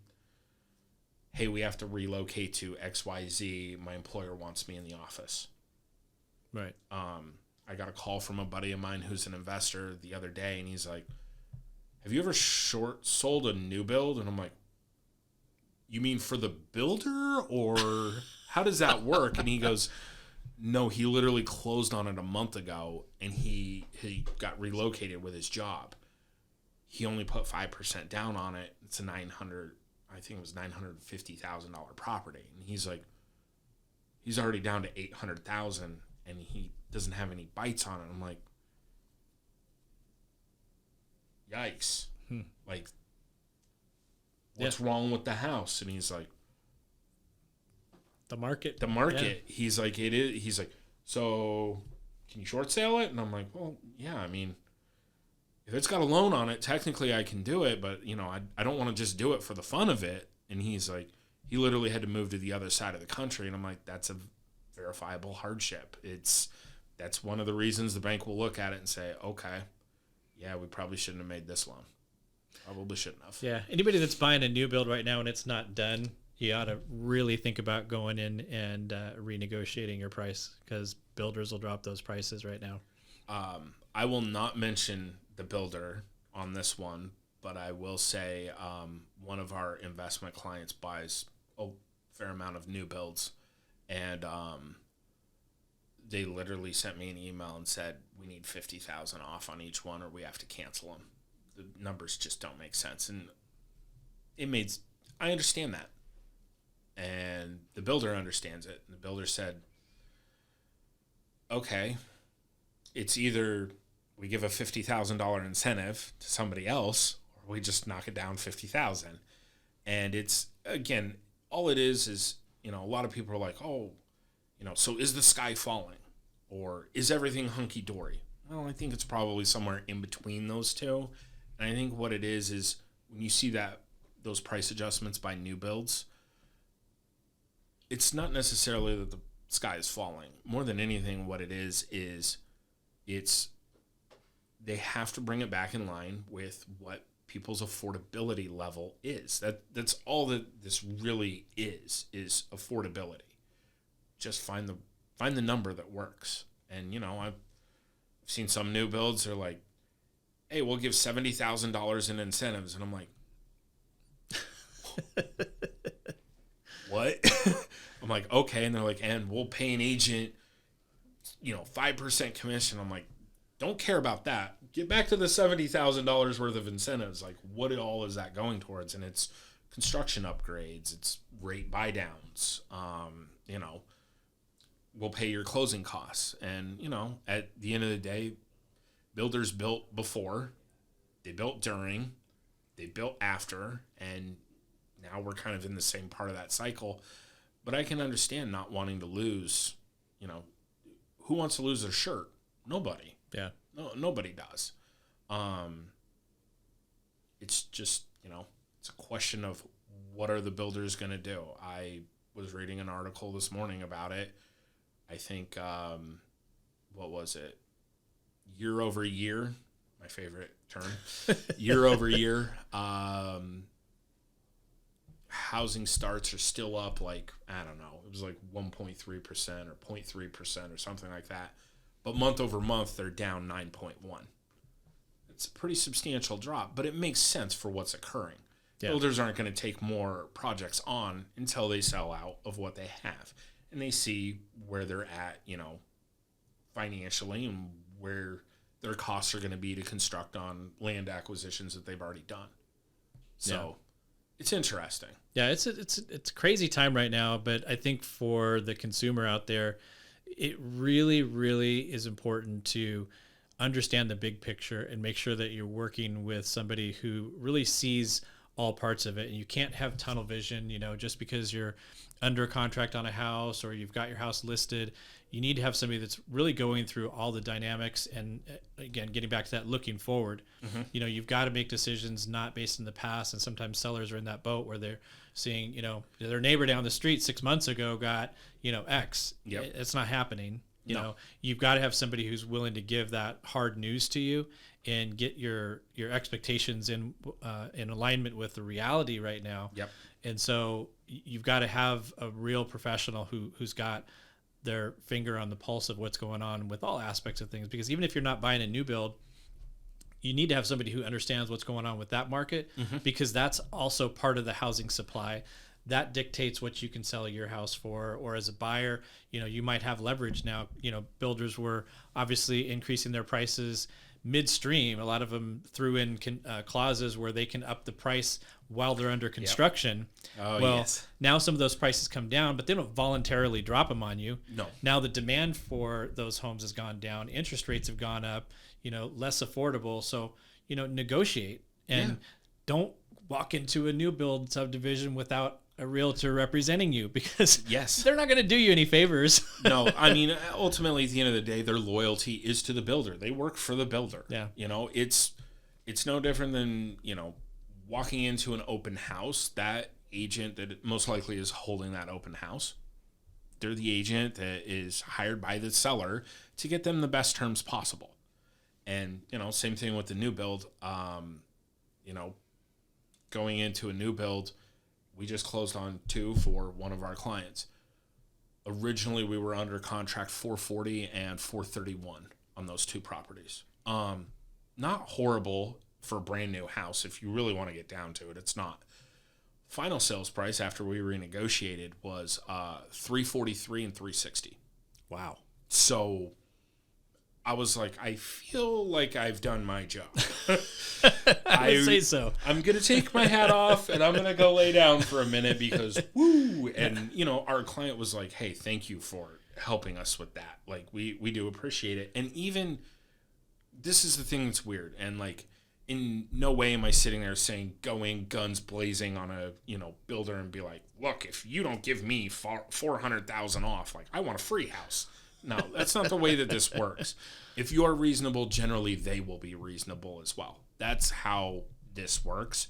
hey, we have to relocate to XYZ. My employer wants me in the office. Right. I got a call from a buddy of mine who's an investor the other day, and he's like, have you ever sold a new build? And I'm like, you mean for the builder, or how does that work? And he goes, no, he literally closed on it a month ago, and he got relocated with his job. He only put 5% down on it. It's a $950,000 property. And he's like, he's already down to $800,000 and he doesn't have any bites on it. I'm like, yikes. Like, what's wrong with the house? And he's like, the market. Yeah. He's like, it is. He's like, so can you short sale it? And I'm like, well, yeah, I mean, if it's got a loan on it, technically I can do it, but, you know, I don't want to just do it for the fun of it. And he's like, he literally had to move to the other side of the country. And I'm like, that's a verifiable hardship. That's one of the reasons the bank will look at it and say, okay, yeah, we probably shouldn't have made this loan. Probably shouldn't have. Yeah. Anybody that's buying a new build right now and it's not done, you ought to really think about going in and renegotiating your price, because builders will drop those prices right now. I will not mention the builder on this one, but I will say one of our investment clients buys a fair amount of new builds, and they literally sent me an email and said, we need $50,000 off on each one or we have to cancel them. The numbers just don't make sense. And I understand that. And the builder understands it. And the builder said, okay, it's either we give a $50,000 incentive to somebody else or we just knock it down $50,000. And it's, again, all it is, you know, a lot of people are like, oh, you know, so is the sky falling or is everything hunky-dory? Well, I think it's probably somewhere in between those two. And I think what it is when you see those price adjustments by new builds, it's not necessarily that the sky is falling. More than anything, what it is it's they have to bring it back in line with what people's affordability level is. That's all that this really is affordability. Just find the number that works. And, you know, I've seen some new builds are like, hey, we'll give $70,000 in incentives. And I'm like, what? I'm like, okay. And they're like, and we'll pay an agent, you know, 5% commission. I'm like, don't care about that. Get back to the $70,000 worth of incentives. Like, what all is that going towards? And it's construction upgrades. It's rate buy downs. You know, we'll pay your closing costs. And, you know, at the end of the day, builders built before, they built during, they built after, and now we're kind of in the same part of that cycle. But I can understand not wanting to lose, you know, who wants to lose their shirt? Nobody. Yeah. No, nobody does. It's just, you know, it's a question of what are the builders going to do? I was reading an article this morning about it. I think, what was it? Year over year, my favorite term, year over year, housing starts are still up like, I don't know, it was like 1.3% or 0.3% or something like that. But month over month, they're down 9.1. It's a pretty substantial drop, but it makes sense for what's occurring. Yeah. Builders aren't going to take more projects on until they sell out of what they have. And they see where they're at, you know, financially and where their costs are going to be to construct on land acquisitions that they've already done. So it's interesting. Yeah, it's a crazy time right now, but I think for the consumer out there, it really, really is important to understand the big picture and make sure that you're working with somebody who really sees all parts of it. And you can't have tunnel vision, you know, just because you're under contract on a house or you've got your house listed. You need to have somebody that's really going through all the dynamics and, again, getting back to that, looking forward. Mm-hmm. You know, you've got to make decisions not based in the past. And sometimes sellers are in that boat where they're seeing, you know, their neighbor down the street 6 months ago got, you know, X. Yep. It's not happening. You know, you've got to have somebody who's willing to give that hard news to you and get your expectations in alignment with the reality right now. Yep. And so you've got to have a real professional who's got their finger on the pulse of what's going on with all aspects of things. Because even if you're not buying a new build, you need to have somebody who understands what's going on with that market, because that's also part of the housing supply. That dictates what you can sell your house for. Or as a buyer, you know, you might have leverage now. You know, builders were obviously increasing their prices midstream. A lot of them threw in clauses where they can up the price while they're under construction. Yep. Oh, well, yes. Now some of those prices come down, but they don't voluntarily drop them on you. No. Now the demand for those homes has gone down. Interest rates have gone up, you know, less affordable. So, you know, negotiate and don't walk into a new build subdivision without a realtor representing you, because they're not going to do you any favors. No, I mean, ultimately at the end of the day, their loyalty is to the builder. They work for the builder. Yeah. You know, it's it's no different than, walking into an open house. That agent that most likely is holding that open house, they're the agent that is hired by the seller to get them the best terms possible. And, same thing with the new build. Going into a new build, we just closed on 2 for one of our clients. Originally, we were under contract $440 and $431 on those 2 properties. Not horrible for a brand new house. If you really want to get down to it, it's not. Final sales price after we renegotiated was $343 and $360. Wow. So I was like, I feel like I've done my job. I would say so. I'm going to take my hat off and I'm going to go lay down for a minute because woo. And, our client was like, hey, thank you for helping us with that. Like, we do appreciate it. And even this is the thing that's weird. And like, in no way am I sitting there saying, go in guns blazing on a, builder and be like, look, if you don't give me $400,000 off, like I want a free house. No, that's not the way that this works. If you are reasonable, generally they will be reasonable as well. That's how this works.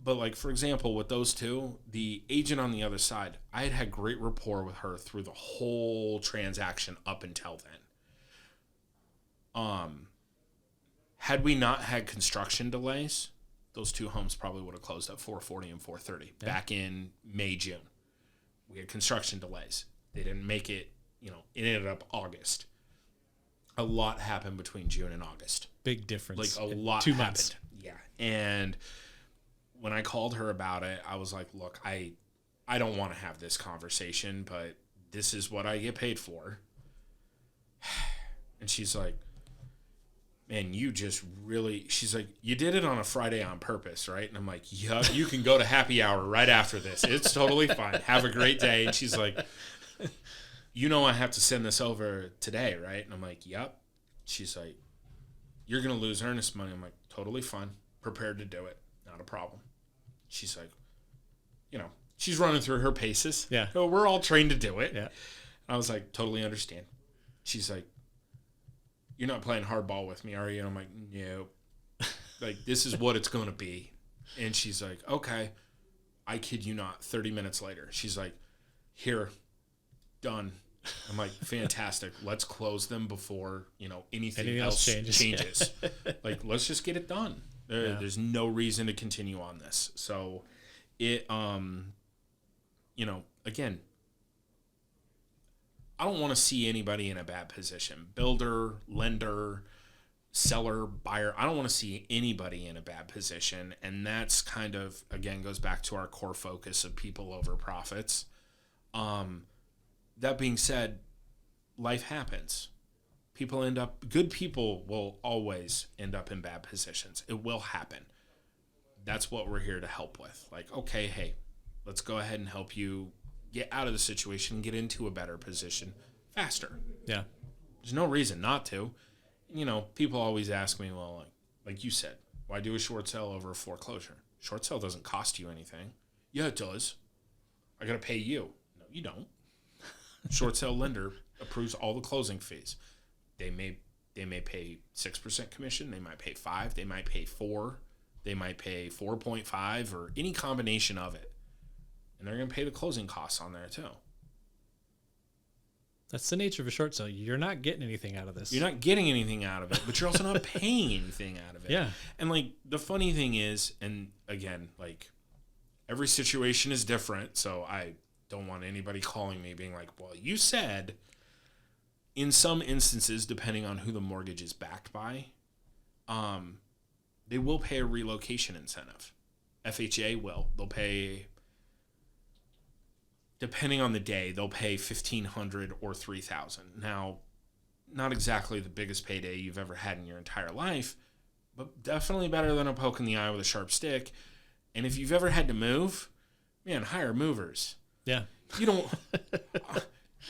But like, for example, with those 2, the agent on the other side, I had great rapport with her through the whole transaction up until then. Had we not had construction delays, those 2 homes probably would have closed at $440 and $430 back in May, June. We had construction delays. They didn't make it. It ended up August. A lot happened between June and August. Big difference. Like a lot 2 happened. months. Yeah. And when I called her about it, I was like, look, I don't want to have this conversation, but this is what I get paid for. And she's like, man, she's like, you did it on a Friday on purpose, right? And I'm like, yeah, you can go to happy hour right after this. It's totally fine. Have a great day. And she's like, I have to send this over today, right? And I'm like, yep. She's like, you're going to lose earnest money. I'm like, totally fine. Prepared to do it. Not a problem. She's like, she's running through her paces. Yeah. So we're all trained to do it. Yeah. I was like, totally understand. She's like, you're not playing hardball with me, are you? And I'm like, no. Like, this is what it's going to be. And she's like, okay. I kid you not. 30 minutes later, she's like, here, done. I'm like, fantastic. Let's close them before, anything else changes. Like, let's just get it done. There's no reason to continue on this. So it, again, I don't want to see anybody in a bad position. Builder, lender, seller, buyer. I don't want to see anybody in a bad position. And that's kind of, again, goes back to our core focus of people over profits. That being said, life happens. Good people will always end up in bad positions. It will happen. That's what we're here to help with. Like, okay, hey, let's go ahead and help you get out of the situation and get into a better position faster. Yeah. There's no reason not to. People always ask me, well, like you said, why do a short sale over a foreclosure? Short sale doesn't cost you anything. Yeah, it does. I got to pay you. No, you don't. Short sale lender approves all the closing fees. They may pay 6% commission. They might pay 5%. They might pay 4%. They might pay 4.5% or any combination of it. And they're going to pay the closing costs on there too. That's the nature of a short sale. You're not getting anything out of this. You're not getting anything out of it, but you're also not paying anything out of it. Yeah. And like the funny thing is, and again, like every situation is different. So I don't want anybody calling me being like, well, you said. In some instances, depending on who the mortgage is backed by, they will pay a relocation incentive. FHA will. They'll pay, depending on the day, they'll pay $1,500 or $3,000. Now, not exactly the biggest payday you've ever had in your entire life, but definitely better than a poke in the eye with a sharp stick. And if you've ever had to move, man, hire movers. Yeah. You don't...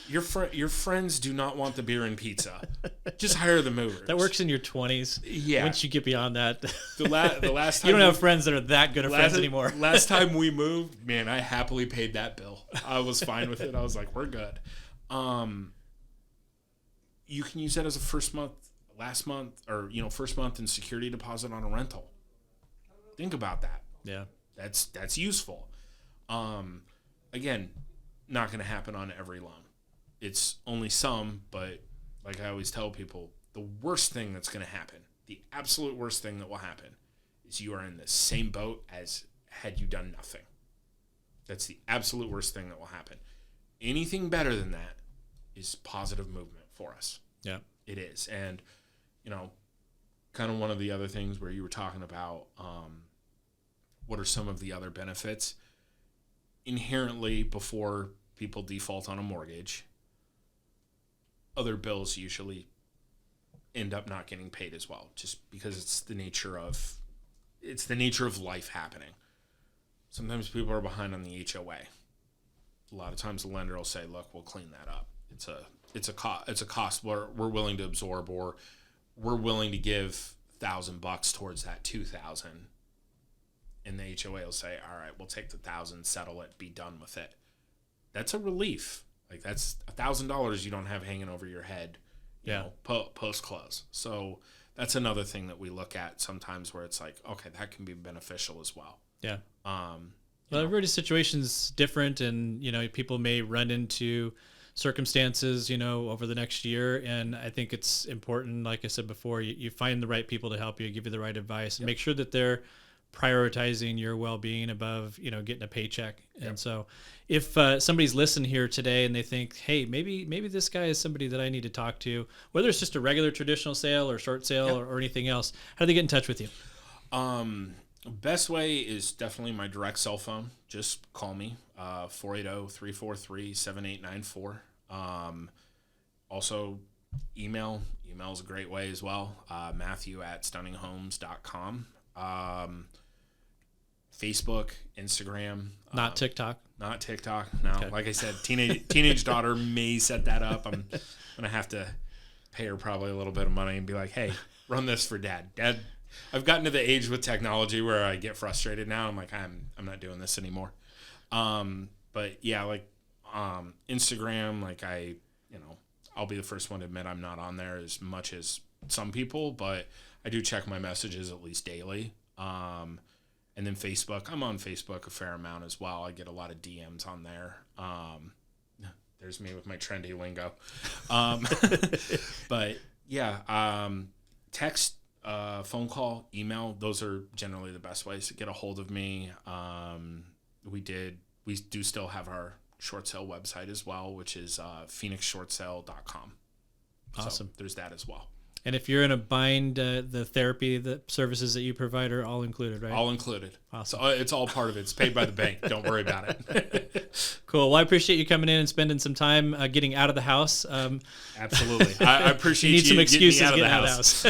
Your friends do not want the beer and pizza. Just hire the movers. That works in your 20s. Yeah. Once you get beyond that, the last time you don't have friends that are that good of friends anymore. Last time we moved, man, I happily paid that bill. I was fine with it. I was like, we're good. You can use that as a first month last month or, first month in security deposit on a rental. Think about that. Yeah. That's useful. Again, not going to happen on every loan. It's only some, but like I always tell people, the worst thing that's going to happen, the absolute worst thing that will happen, is you are in the same boat as had you done nothing. That's the absolute worst thing that will happen. Anything better than that is positive movement for us. Yeah. It is. And, kind of one of the other things where you were talking about what are some of the other benefits. Inherently, before people default on a mortgage, other bills usually end up not getting paid as well, just because it's the nature of life happening. Sometimes people are behind on the HOA. A lot of times the lender will say, "Look, we'll clean that up. It's a cost we're willing to absorb, or we're willing to give $1,000 towards that $2,000." And the HOA will say, "All right, we'll take the $1,000, settle it, be done with it." That's a relief. Like, that's $1,000 you don't have hanging over your head, post close. So that's another thing that we look at sometimes, where it's like, okay, that can be beneficial as well. Yeah. Well, everybody's situation's different, and people may run into circumstances over the next year, and I think it's important, like I said before, you find the right people to help you, give you the right advice, and make sure that they're prioritizing your well-being above getting a paycheck. And so if somebody's listening here today and they think, hey, maybe this guy is somebody that I need to talk to, whether it's just a regular traditional sale or short sale or anything else, how do they get in touch with you? Best way is definitely my direct cell phone. Just call me, 480-343-7894. Also, email. Email is a great way as well. Matthew@stunninghomes.com. Facebook, Instagram. Not TikTok. Not TikTok. No, okay. Like I said, teenage daughter may set that up. I'm gonna have to pay her probably a little bit of money and be like, "Hey, run this for Dad." Dad, I've gotten to the age with technology where I get frustrated now. I'm like, I'm not doing this anymore. But yeah, like Instagram, like I'll be the first one to admit I'm not on there as much as some people, but I do check my messages at least daily. And then Facebook, I'm on Facebook a fair amount as well. I get a lot of DMs on there. There's me with my trendy lingo. But yeah, text, phone call, email, those are generally the best ways to get a hold of me. We do still have our short sale website as well, which is phoenixshortsale.com. Awesome. So there's that as well. And if you're in a bind, the therapy, the services that you provide are all included, right? All included. Awesome. So it's all part of it. It's paid by the bank. Don't worry about it. Cool. Well, I appreciate you coming in and spending some time getting out of the house. Absolutely. I appreciate you need some excuses getting out of the house.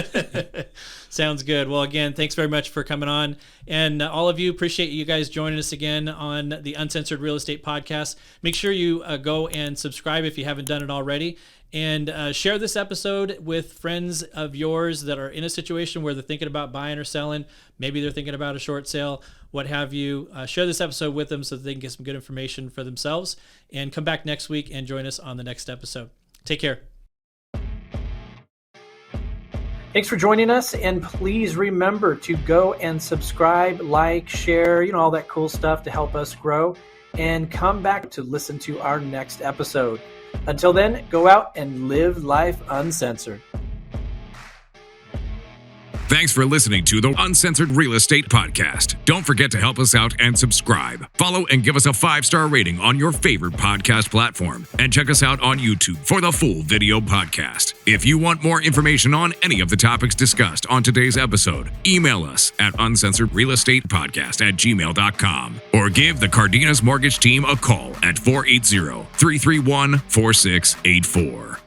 Sounds good. Well, again, thanks very much for coming on. And all of you, appreciate you guys joining us again on the Uncensored Real Estate Podcast. Make sure you go and subscribe if you haven't done it already. And share this episode with friends of yours that are in a situation where they're thinking about buying or selling. Maybe they're thinking about a short sale, what have you. Share this episode with them so that they can get some good information for themselves. And come back next week and join us on the next episode. Take care. Thanks for joining us. And please remember to go and subscribe, like, share, all that cool stuff to help us grow. And come back to listen to our next episode. Until then, go out and live life uncensored. Thanks for listening to the Uncensored Real Estate Podcast. Don't forget to help us out and subscribe. Follow and give us a 5-star rating on your favorite podcast platform. And check us out on YouTube for the full video podcast. If you want more information on any of the topics discussed on today's episode, email us at uncensoredrealestatepodcast@gmail.com or give the Cardenas Mortgage Team a call at 480-331-4684.